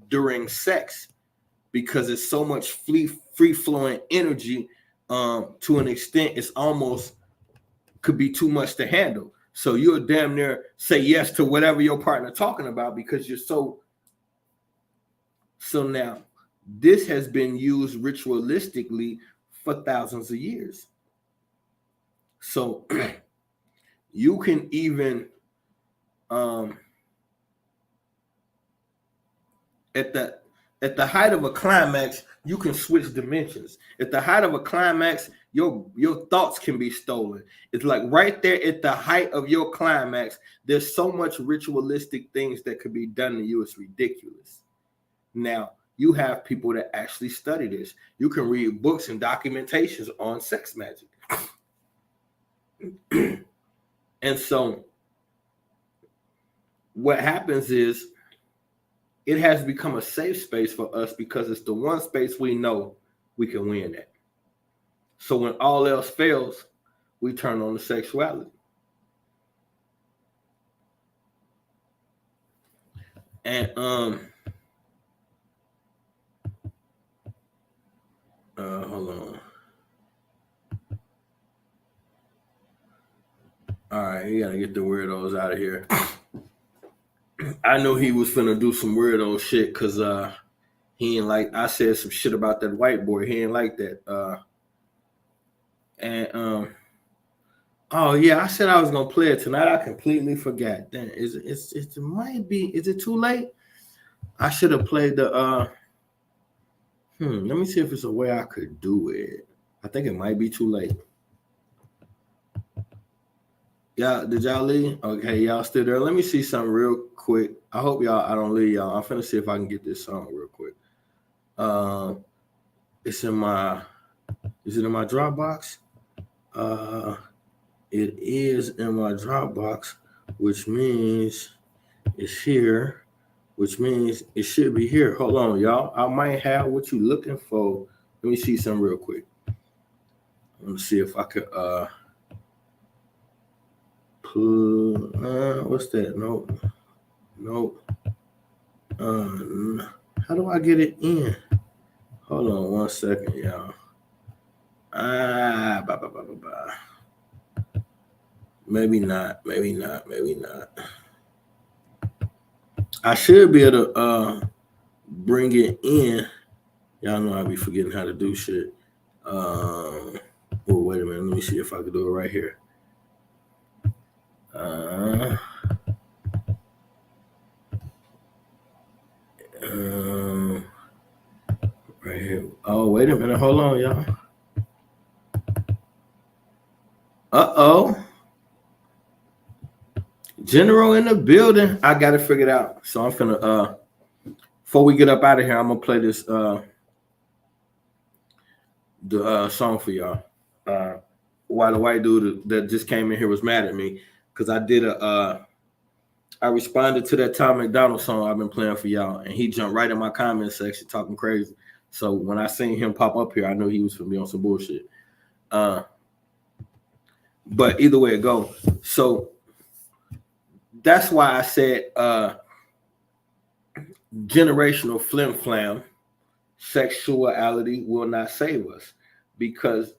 during sex, because it's so much free-flowing energy to an extent it's almost could be too much to handle. So you'll damn near say yes to whatever your partner talking about because you're so now this has been used ritualistically for thousands of years. So you can even at the height of a climax, you can switch dimensions. At the height of a climax, your thoughts can be stolen. It's like right there at the height of your climax, there's so much ritualistic things that could be done to you. It's ridiculous. Now, you have people that actually study this. You can read books and documentations on sex magic. And so what happens is it has become a safe space for us because it's the one space we know we can win at. So when all else fails, we turn on the sexuality. And hold on. All right, you gotta get the weirdos out of here. I knew he was finna do some weirdo shit because he ain't like, I said some shit about that white boy. He ain't like that. Oh yeah, I said I was gonna play it tonight. I completely forgot. Then it might be. Is it too late? I should have played the. Let me see if it's a way I could do it. I think it might be too late. Yeah, did y'all leave? Okay, y'all still there. Let me see something real quick. I hope I don't leave y'all. I'm finna see if I can get this song real quick. It's in my. Is it in my Dropbox? It is in my Dropbox, which means it's here. which means it should be here. Hold on, y'all. I might have what you looking for. Let me see something real quick. Let me see if I could put what's that? Nope. How do I get it in? Hold on 1 second, y'all. Maybe not. I should be able to bring it in. Y'all know I be forgetting how to do shit. Oh, wait a minute. Let me see if I can do it right here. Right here. Oh, wait a minute. Hold on, y'all. Uh-oh. General in the building. I got it figured out. So I'm finna before we get up out of here, I'm gonna play this the song for y'all. Why the white dude that just came in here was mad at me because I did I responded to that Tom McDonald song I've been playing for y'all, and he jumped right in my comment section talking crazy. So when I seen him pop up here, I knew he was gonna be on some bullshit. But either way it go. So that's why I said generational flim-flam, sexuality will not save us, because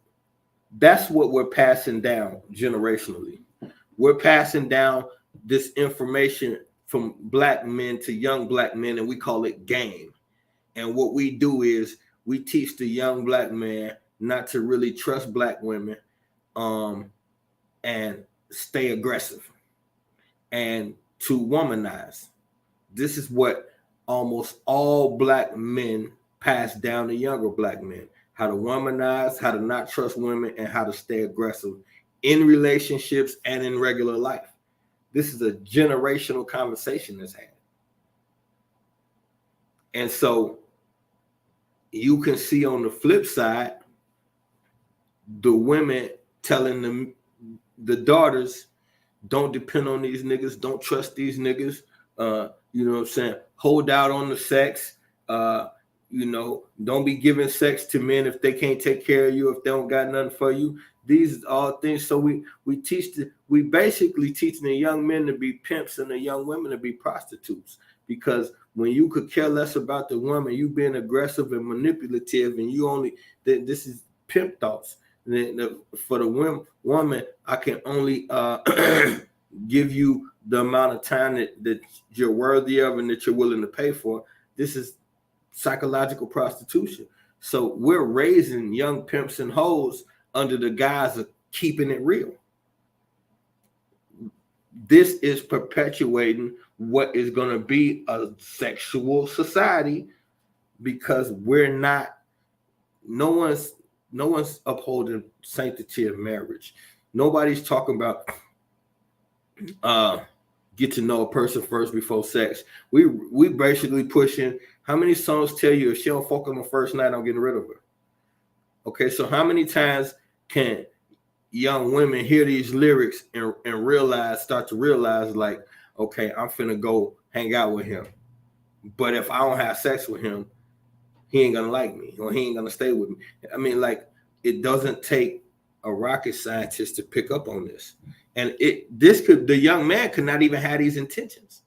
that's what we're passing down generationally. We're passing down this information from black men to young black men, and we call it game. And what we do is we teach the young black man not to really trust black women and stay aggressive and to womanize. This is what almost all black men pass down to younger black men: how to womanize, how to not trust women, and how to stay aggressive in relationships and in regular life. This is a generational conversation that's had. And so you can see on the flip side, the women telling them, the daughters, don't depend on these niggas, don't trust these niggas, you know what I'm saying? Hold out on the sex, you know, don't be giving sex to men if they can't take care of you, if they don't got nothing for you. These are all things. So we basically teaching the young men to be pimps and the young women to be prostitutes, because when you could care less about the woman, you being aggressive and manipulative, and you only, this is pimp thoughts. For the woman, I can only give you the amount of time that you're worthy of and that you're willing to pay for. This is psychological prostitution. So we're raising young pimps and hoes under the guise of keeping it real. This is perpetuating what is going to be a sexual society, because we're not, no one's upholding sanctity of marriage. Nobody's talking about get to know a person first before sex. We basically pushing, how many songs tell you if she don't fuck on the first night, I'm getting rid of her? Okay, so how many times can young women hear these lyrics and start to realize, like, okay, I'm finna go hang out with him, but if I don't have sex with him, he ain't gonna like me, or he ain't gonna stay with me. I mean, like, it doesn't take a rocket scientist to pick up on this. And the young man could not even have these intentions,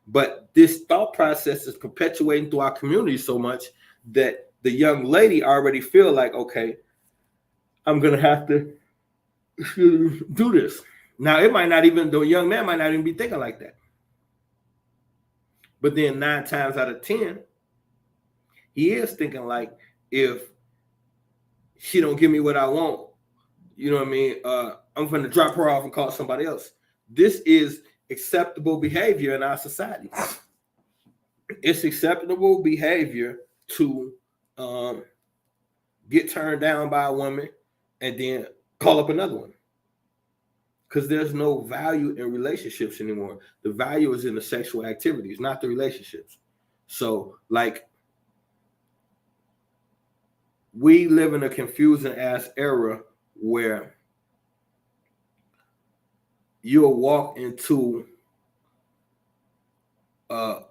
but this thought process is perpetuating through our community so much that the young lady already feel like, okay, I'm gonna have to do this. Now, it might not even, the young man might not even be thinking like that. But then 9 times out of 10, he is thinking like, if she don't give me what I want, you know what I mean? I'm going to drop her off and call somebody else. This is acceptable behavior in our society. It's acceptable behavior to get turned down by a woman and then call up another one, because there's no value in relationships anymore. The value is in the sexual activities, not the relationships. So, like, we live in a confusing ass era where you'll walk into a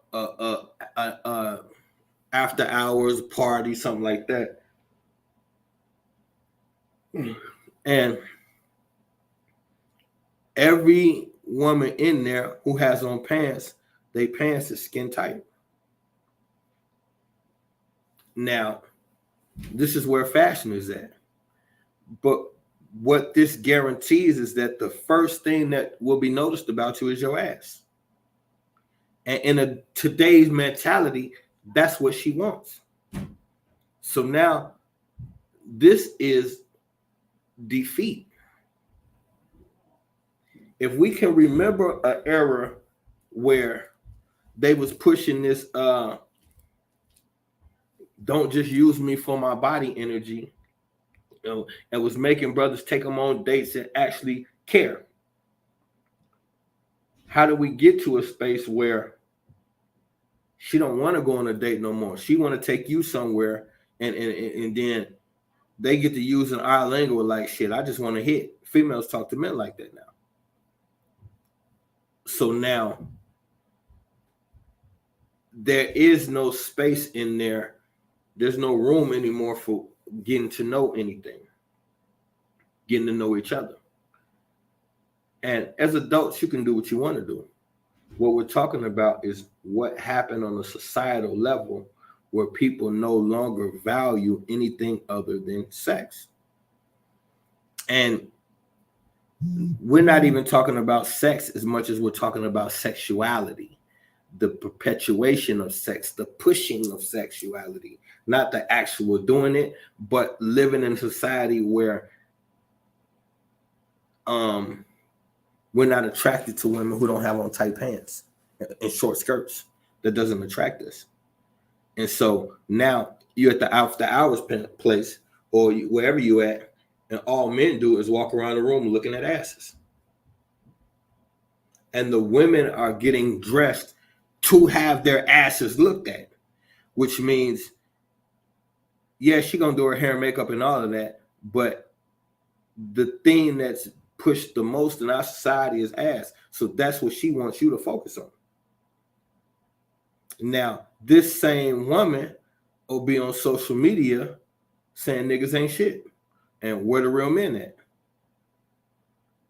after hours party, something like that. And every woman in there who has on pants, they pants is skin tight. Now, this is where fashion is at. But what this guarantees is that the first thing that will be noticed about you is your ass. And in today's mentality, that's what she wants. So now this is defeat. If we can remember an era where they was pushing this don't just use me for my body energy, and was making brothers take them on dates and actually care. How do we get to a space where she don't want to go on a date no more? She want to take you somewhere, and then they get to using our lingo like, shit, I just want to hit. Females talk to men like that now. So now there is no space in there. There's no room anymore for getting to know anything, getting to know each other. And as adults, you can do what you want to do. What we're talking about is what happened on a societal level where people no longer value anything other than sex. And we're not even talking about sex as much as we're talking about sexuality, the perpetuation of sex, the pushing of sexuality, not the actual doing it, but living in a society where we're not attracted to women who don't have on tight pants and short skirts. That doesn't attract us. And so now you're at the after hours place or wherever you at, and all men do is walk around the room looking at asses. And the women are getting dressed to have their asses looked at, which means, yeah, she's going to do her hair and makeup and all of that, but the thing that's pushed the most in our society is ass. So that's what she wants you to focus on. Now, this same woman will be on social media saying niggas ain't shit. And where the real men at?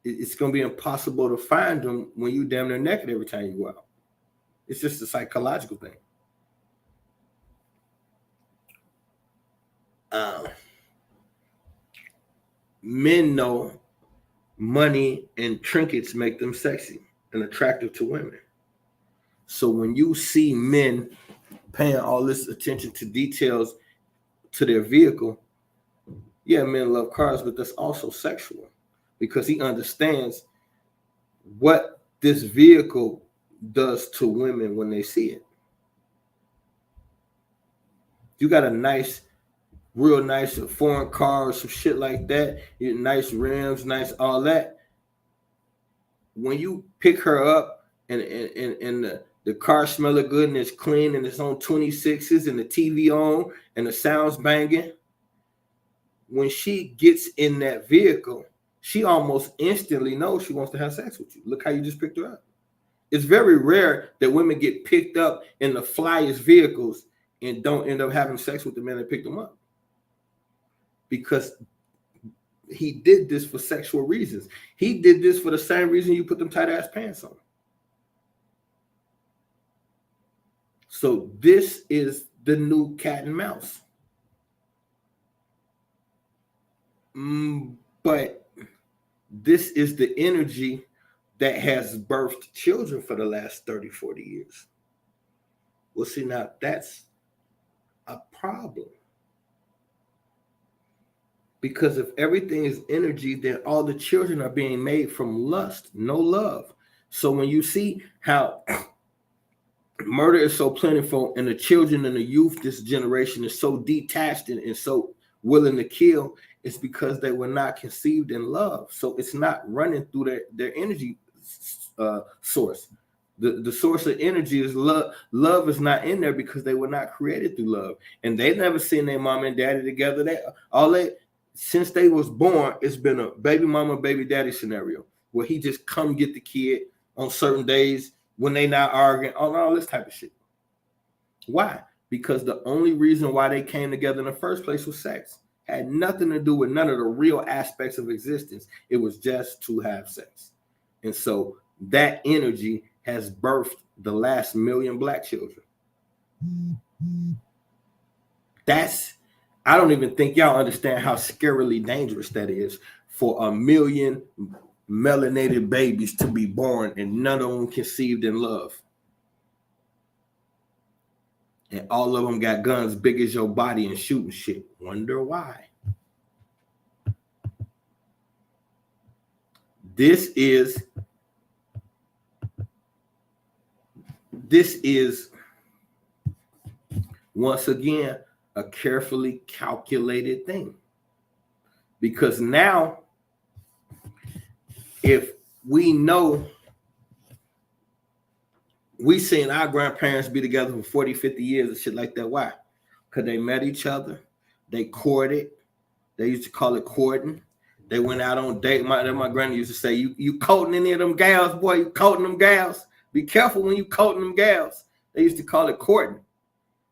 It's going to be impossible to find them when you damn near naked every time you go out. It's just a psychological thing. Men know money and trinkets make them sexy and attractive to women. So when you see men paying all this attention to details to their vehicle, yeah, men love cars, but that's also sexual because he understands what this vehicle does to women when they see it. You got a nice, real nice foreign car or some shit like that, you nice rims, nice all that. When you pick her up and the car smelling good and it's clean and it's on 26s and the TV on and the sound's banging, when she gets in that vehicle, she almost instantly knows she wants to have sex with you. Look how you just picked her up. It's very rare that women get picked up in the flyest vehicles and don't end up having sex with the man that picked them up. Because he did this for sexual reasons. He did this for the same reason you put them tight ass pants on. So this is the new cat and mouse. But this is the energy that has birthed children for the last 30, 40 years. Well, see, now that's a problem. Because if everything is energy, then all the children are being made from lust, no love. So when you see how murder is so plentiful and the children and the youth, this generation is so detached and so willing to kill, it's because they were not conceived in love. So it's not running through their energy source. The source of energy is love. Love is not in there because they were not created through love. And they've never seen their mom and daddy together. Since they was born, it's been a baby mama, baby daddy scenario where he just come get the kid on certain days when they not arguing, all this type of shit. Why? Because the only reason why they came together in the first place was sex. Had nothing to do with none of the real aspects of existence. It was just to have sex. And so that energy has birthed the last million black children. I don't even think y'all understand how scarily dangerous that is for a million melanated babies to be born and none of them conceived in love. And all of them got guns big as your body and shooting shit. Wonder why? This is once again a carefully calculated thing. Because now, if we know, we seen our grandparents be together for 40, 50 years and shit like that. Why? Because they met each other. They courted. They used to call it courting. They went out on date. My granny used to say, you courting any of them gals, boy, you courting them gals. Be careful when you courting them gals. They used to call it courting.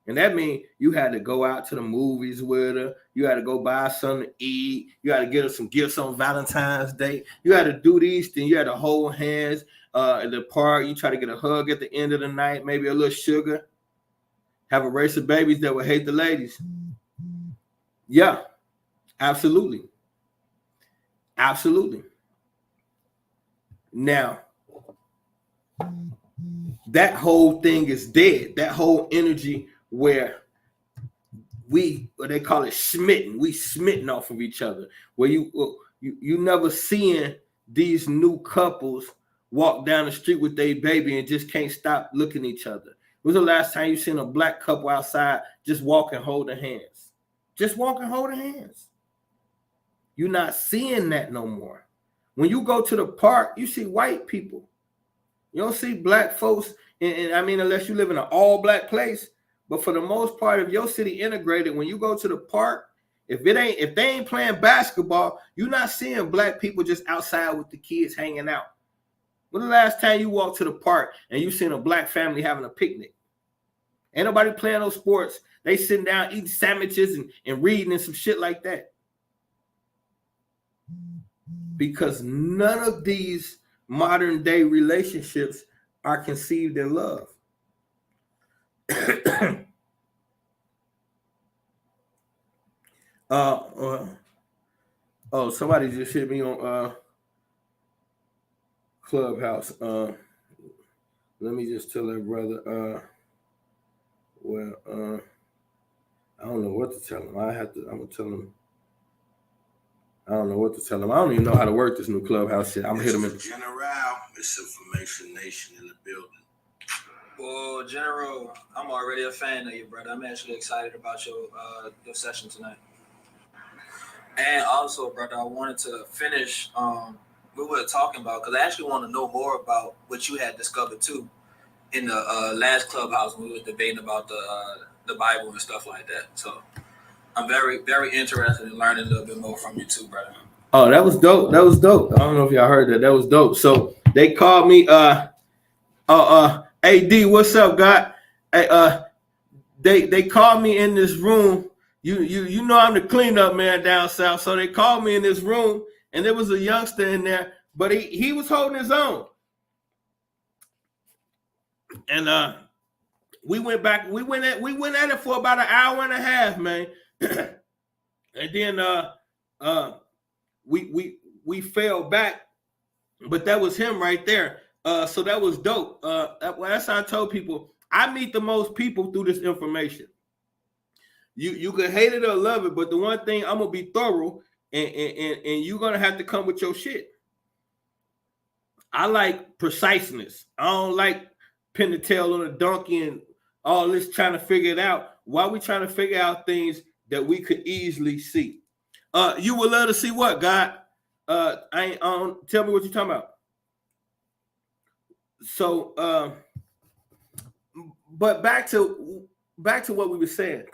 And that means you had to go out to the movies with her. You had to go buy something to eat. You had to get her some gifts on Valentine's Day. You had to do these things. You had to hold hands at the park. You try to get a hug at the end of the night, maybe a little sugar. Have a race of babies that would hate the ladies. Yeah, absolutely. Absolutely. Now, that whole thing is dead. That whole energy where what they call it smitten. We smitten off of each other. Where you never seeing these new couples walk down the street with their baby and just can't stop looking at each other. When was the last time you seen a black couple outside just walking holding hands? Just walking holding hands. You're not seeing that no more. When you go to the park, you see white people. You don't see black folks, and I mean, unless you live in an all-black place. But for the most part, if your city integrated, when you go to the park, if they ain't playing basketball, you're not seeing black people just outside with the kids hanging out. When the last time you walked to the park and you seen a black family having a picnic? Ain't nobody playing those sports. They sitting down eating sandwiches and reading and some shit like that. Because none of these modern day relationships are conceived in love. Somebody just hit me on Clubhouse. Let me just tell that brother. I don't know what to tell him. I'm gonna tell him. I don't know what to tell him. I don't even know how to work this new Clubhouse shit. I'm gonna hit him in General. It's Information Nation in the building. Well, General, I'm already a fan of you, brother. I'm actually excited about your session tonight. And also, brother, I wanted to finish we were talking about, because I actually want to know more about what you had discovered too in the last Clubhouse when we were debating about the Bible and stuff like that. So I'm very, very interested in learning a little bit more from you too, brother. Oh, that was dope. That was dope. I don't know if y'all heard that. That was dope. So they called me AD, what's up, God? Hey, they called me in this room. You know I'm the cleanup man down south. So they called me in this room, and there was a youngster in there, but he was holding his own. And we went at it for about an hour and a half, man. And then we fell back, but that was him right there. So that was dope. That's how I told people. I meet the most people through this information. You can hate it or love it, but the one thing, I'm gonna be thorough, and you're gonna have to come with your shit. I like preciseness. I don't like pin the tail on a donkey and all this trying to figure it out. Why we trying to figure out things that we could easily see? You would love to see what, God? Tell me what you're talking about. So, but back to what we were saying.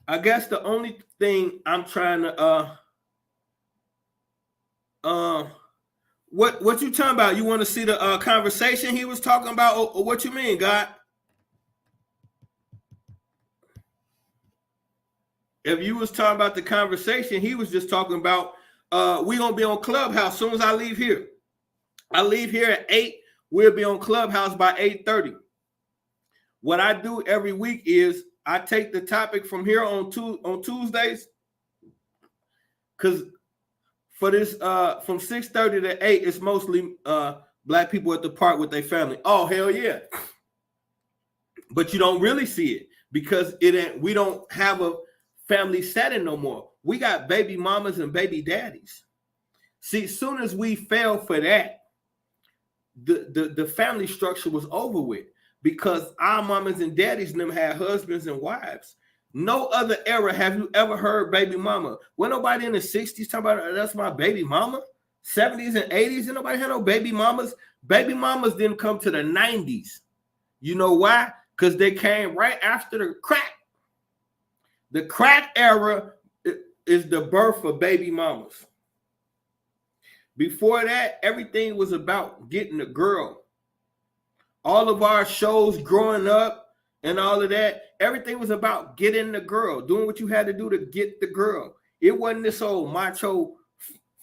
I guess the only thing I'm trying to what you talking about? You want to see the conversation he was talking about, or what you mean, God? If you was talking about the conversation, he was just talking about we gonna be on Clubhouse as soon as I leave here. I leave here at 8. We'll be on Clubhouse by 8:30. What I do every week is I take the topic from here on Tuesdays, because for this from 6:30 to 8, it's mostly black people at the park with their family. Oh, hell yeah. But you don't really see it because we don't have a family setting no more. We got baby mamas and baby daddies. See, as soon as we fell for that, the family structure was over with, because our mamas and daddies and them had husbands and wives. No other era have you ever heard baby mama. When nobody in the 60s talking about that's my baby mama. 70s and 80s, and nobody had no baby mamas. Baby mamas didn't come to the 90s. You know why? Because they came right after the crack. The crack era is the birth of baby mamas. Before that, everything was about getting a girl. All of our shows growing up and all of that, everything was about getting the girl, doing what you had to do to get the girl. It wasn't this old macho,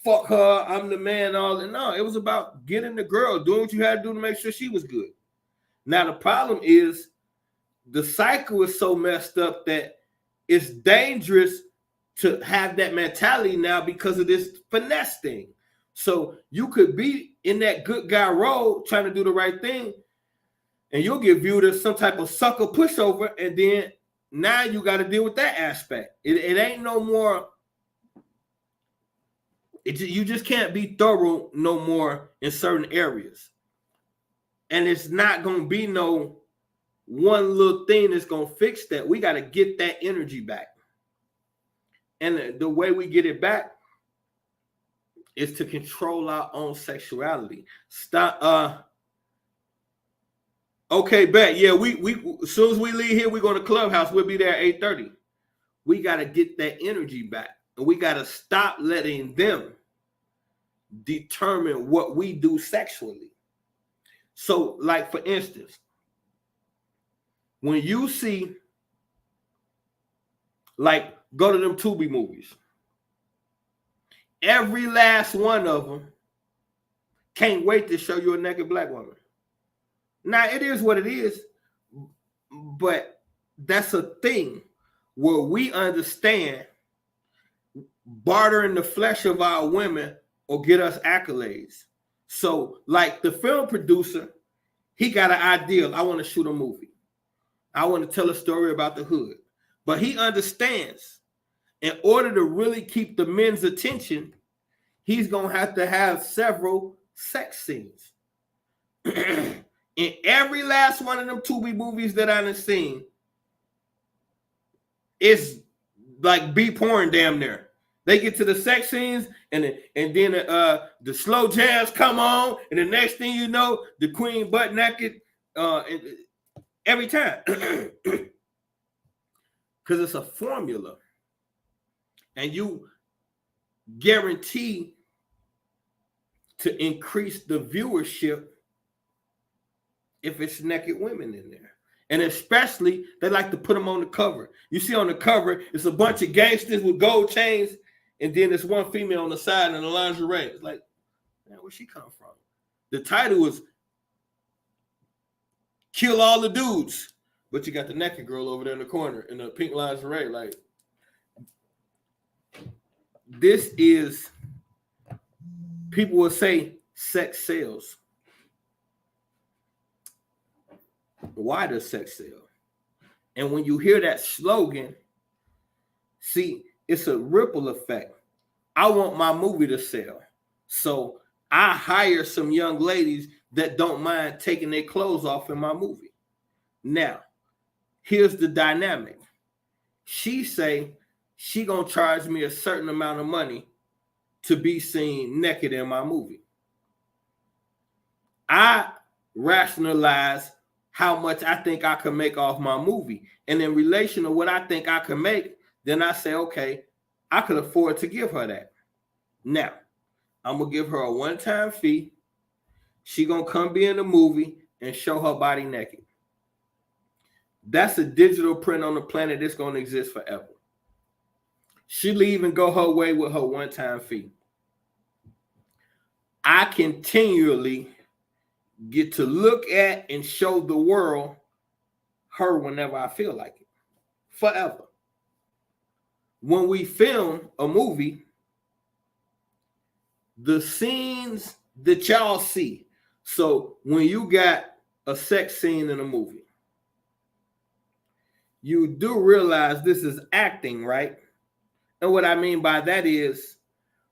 fuck her, I'm the man, all that. No, it was about getting the girl, doing what you had to do to make sure she was good. Now, the problem is the cycle is so messed up that it's dangerous to have that mentality now because of this finesse thing. So you could be in that good guy role trying to do the right thing, and you'll get viewed as some type of sucker pushover, and then now you got to deal with that aspect. It ain't no more. You just can't be thorough no more in certain areas. And it's not going to be no one little thing that's going to fix that. We got to get that energy back. And the way we get it back is to control our own sexuality. Stop. Okay, bet. Yeah, we as soon as we leave here, we're going to Clubhouse. We'll be there at 8:30. We got to get that energy back. And we got to stop letting them determine what we do sexually. So, like, for instance, when you see, like, go to them Tubi movies, every last one of them can't wait to show you a naked black woman. Now, it is what it is, but that's a thing where we understand bartering the flesh of our women or get us accolades. So, like the film producer, he got an ideal. I want to shoot a movie. I want to tell a story about the hood. But he understands in order to really keep the men's attention, he's going to have several sex scenes. In every last one of them Tubi movies that I've seen, it's like B porn damn near. They get to the sex scenes, and then the slow jazz come on, and the next thing you know, the queen butt naked every time. Because it's a formula. And you guarantee to increase the viewership if it's naked women in there. And especially, they like to put them on the cover. You see on the cover, it's a bunch of gangsters with gold chains, and then there's one female on the side in the lingerie. It's like, man, where'd she come from? The title was Kill All the Dudes, but you got the naked girl over there in the corner in the pink lingerie. Like, this is, people will say sex sells. Why does sex sell? And when you hear that slogan, see, it's a ripple effect. I want my movie to sell. So I hire some young ladies that don't mind taking their clothes off in my movie. Now, here's the dynamic. She say she gonna charge me a certain amount of money to be seen naked in my movie. I rationalize how much I think I can make off my movie. And in relation to what I think I can make, then I say, okay, I could afford to give her that. Now, I'm going to give her a one-time fee. She going to come be in the movie and show her body naked. That's a digital print on the planet that's going to exist forever. She'll even go her way with her one-time fee. I continually get to look at and show the world her whenever I feel like it. Forever. When we film a movie, the scenes that y'all see. So when you got a sex scene in a movie, you do realize this is acting, right? And what I mean by that is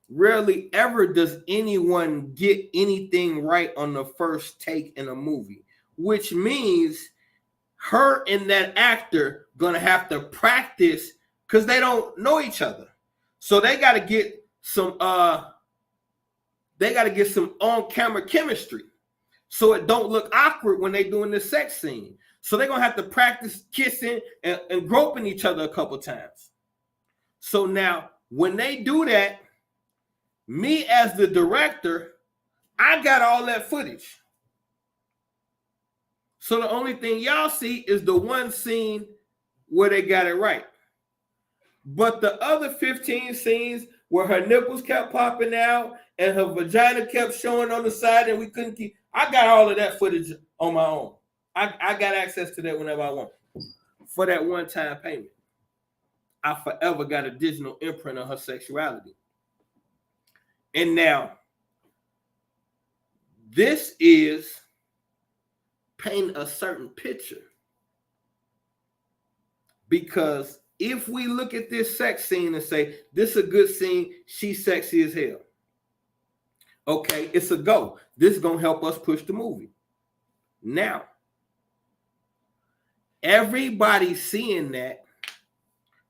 rarely ever does anyone get anything right on the first take in a movie, which means her and that actor gonna have to practice because they don't know each other. So they gotta get some on-camera chemistry so it don't look awkward when they doing this sex scene. So they're gonna have to practice kissing and groping each other a couple times. So now when they do that, me as the director, I got all that footage. So the only thing y'all see is the one scene where they got it right. But the other 15 scenes where her nipples kept popping out and her vagina kept showing on the side and we couldn't keep, I got all of that footage on my own. I got access to that whenever I want. For that one-time payment. I forever got a digital imprint of her sexuality. And now, this is paint a certain picture. Because if we look at this sex scene and say, this is a good scene, she's sexy as hell. Okay, it's a go. This is going to help us push the movie. Now, everybody seeing that,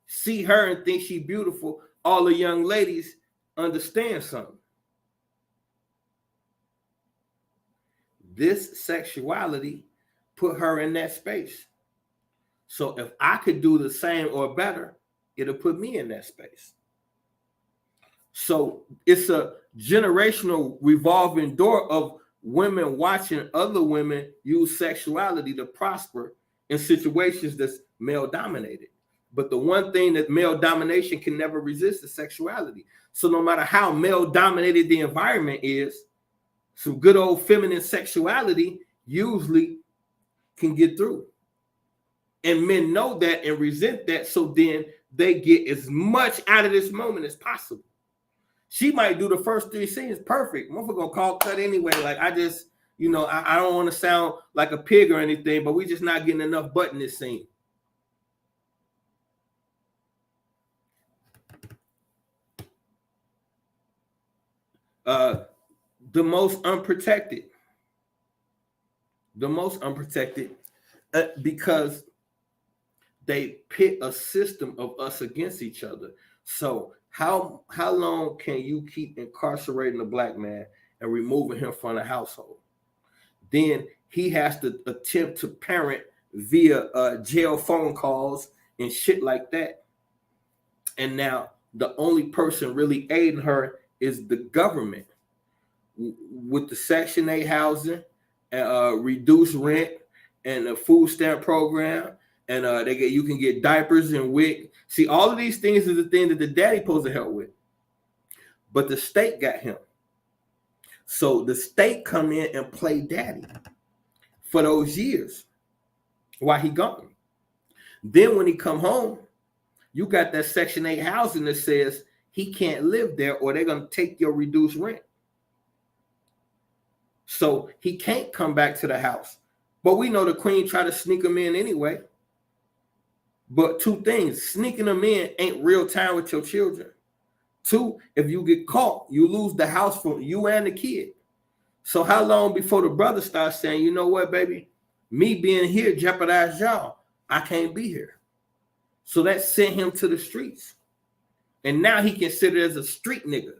see her and think she's beautiful, all the young ladies understand something. This sexuality put her in that space. So if I could do the same or better, it'll put me in that space. So it's a generational revolving door of women watching other women use sexuality to prosper in situations that's male dominated. But the one thing that male domination can never resist is sexuality. So no matter how male dominated the environment is, some good old feminine sexuality usually can get through. And men know that and resent that, so then they get as much out of this moment as possible. She might do the first 3 scenes perfect. Motherfucker gonna call cut anyway. Like I just, I don't want to sound like a pig or anything, but we just not getting enough butt in this scene. The most unprotected, because they pit a system of us against each other. So how long can you keep incarcerating a black man and removing him from the household? Then he has to attempt to parent via jail phone calls and shit like that. And now the only person really aiding her is the government with the Section 8 housing, reduced rent, and a food stamp program. And you can get diapers and WIC. See, all of these things is the thing that the daddy supposed to help with. But the state got him. So the state come in and play daddy for those years while he gone. Then when he come home, you got that Section 8 housing that says he can't live there or they're going to take your reduced rent. So he can't come back to the house. But we know the queen tried to sneak him in anyway. But 2 things, sneaking them in ain't real time with your children. 2, if you get caught, you lose the house for you and the kid. So how long before the brother starts saying, you know what, baby, me being here jeopardized y'all. I can't be here. So that sent him to the streets. And now he considered as a street nigga,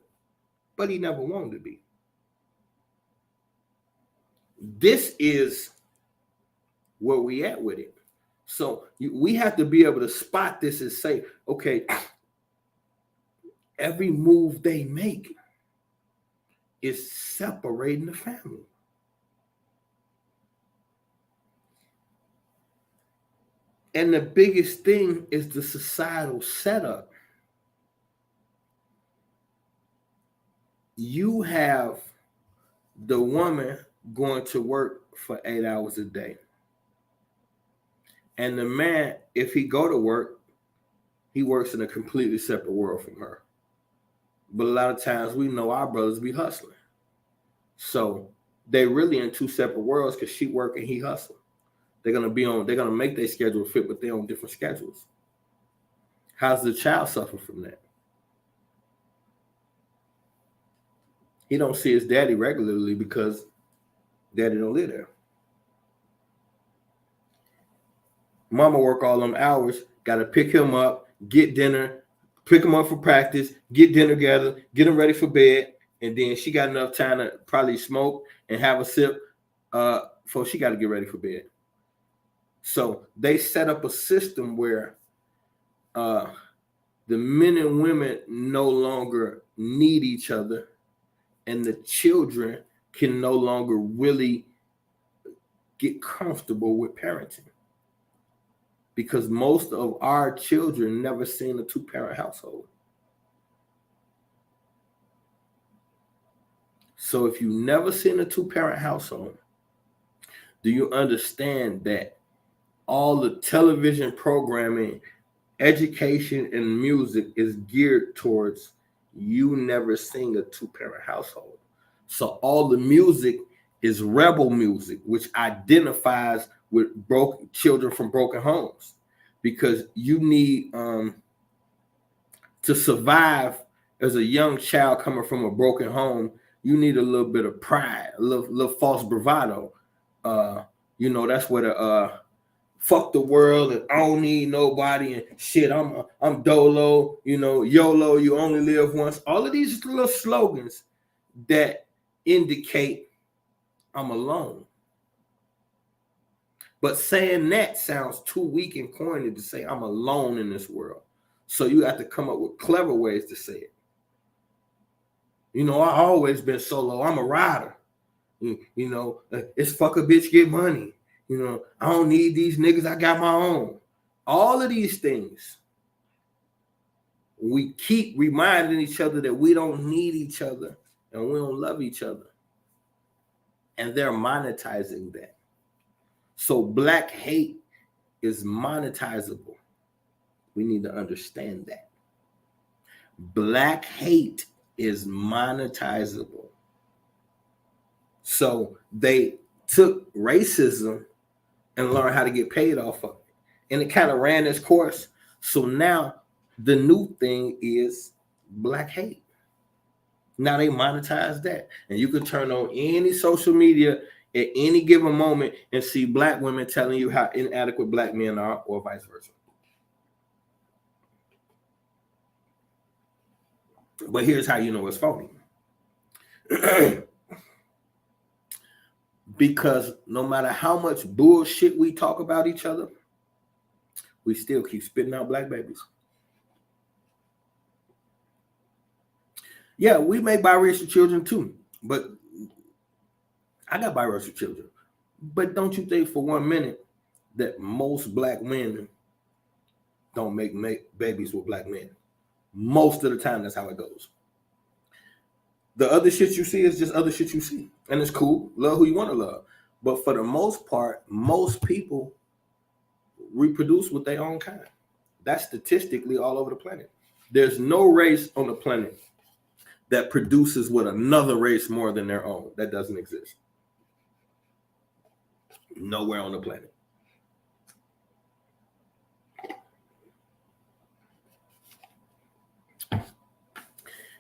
but he never wanted to be. This is where we at with it. So we have to be able to spot this and say, okay, every move they make is separating the family. And the biggest thing is the societal setup. you have the woman going to work for 8 hours a day. And the man, if he go to work, he works in a completely separate world from her. But a lot of times we know our brothers be hustling. So they really in two separate worlds because she work and he hustle. They're gonna make their schedule fit, but they're on different schedules. How's the child suffer from that? He don't see his daddy regularly because daddy don't live there. Mama work all them hours, gotta pick him up, get dinner, pick him up for practice, get dinner together, get him ready for bed, and then she got enough time to probably smoke and have a sip before she got to get ready for bed. So they set up a system where the men and women no longer need each other, and the children can no longer really get comfortable with parenting. Because most of our children never seen a two-parent household. So if you never seen a two-parent household, do you understand that all the television programming, education, and music is geared towards you never seeing a two-parent household? So all the music is rebel music, which identifies with broken children from broken homes, because you need to survive as a young child coming from a broken home. You need a little bit of pride, a little false bravado. That's where the fuck the world and I don't need nobody and shit. I'm dolo, YOLO, you only live once. All of these little slogans that indicate I'm alone. But saying that sounds too weak and corny to say I'm alone in this world. So you have to come up with clever ways to say it. I always been solo. I'm a rider. It's fuck a bitch, get money. I don't need these niggas. I got my own. All of these things. We keep reminding each other that we don't need each other and we don't love each other. And they're monetizing that. So black hate is monetizable. We need to understand that. Black hate is monetizable. So they took racism and learned how to get paid off of it. And it kind of ran its course. So now the new thing is black hate. Now they monetize that. And you can turn on any social media at any given moment and see black women telling you how inadequate black men are, or vice versa. But here's how you know it's phony. Because no matter how much bullshit we talk about each other, we still keep spitting out black babies. Yeah, we make biracial children too, but I got biracial children. But don't you think for 1 minute that most black women don't make babies with black men? Most of the time, that's how it goes. The other shit you see is just other shit you see. And it's cool. Love who you want to love. But for the most part, most people reproduce with their own kind. That's statistically all over the planet. There's no race on the planet that produces with another race more than their own. That doesn't exist. Nowhere on the planet.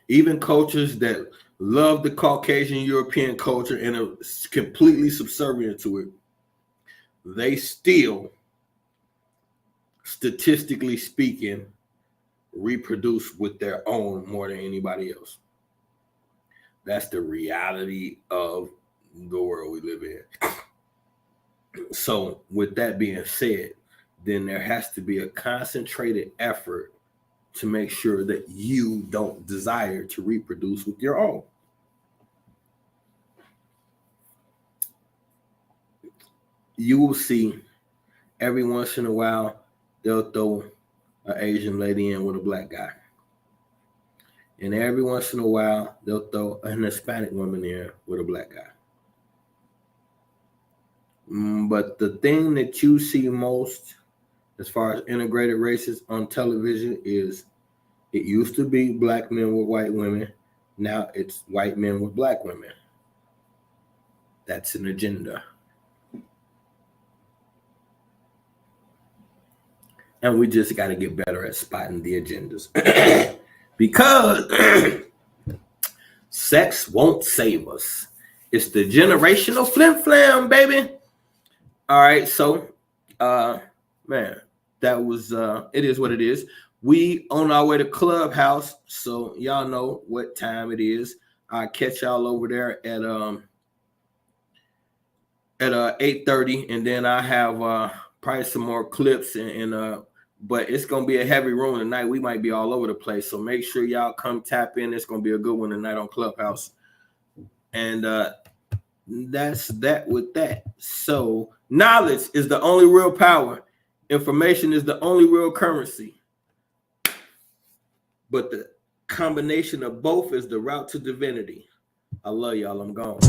Even cultures that love the Caucasian European culture and are completely subservient to it, they still, statistically speaking, reproduce with their own more than anybody else. That's the reality of the world we live in. So with that being said, then there has to be a concentrated effort to make sure that you don't desire to reproduce with your own. You will see every once in a while, they'll throw an Asian lady in with a black guy. And every once in a while, they'll throw an Hispanic woman in with a black guy. But the thing that you see most as far as integrated races on television is it used to be black men with white women. Now it's white men with black women. That's an agenda. And we just got to get better at spotting the agendas. Because sex won't save us. It's the generational flim, baby. All right, so, man, that was, it is what it is. We on our way to Clubhouse, so y'all know what time it is. I'll catch y'all over there at 8:30, and then I have probably some more clips but it's gonna be a heavy room tonight. We might be all over the place, so make sure y'all come tap in. It's gonna be a good one tonight on Clubhouse. And that's that with that. So knowledge is the only real power. Information is the only real currency. But the combination of both is the route to divinity. I love y'all. I'm gone.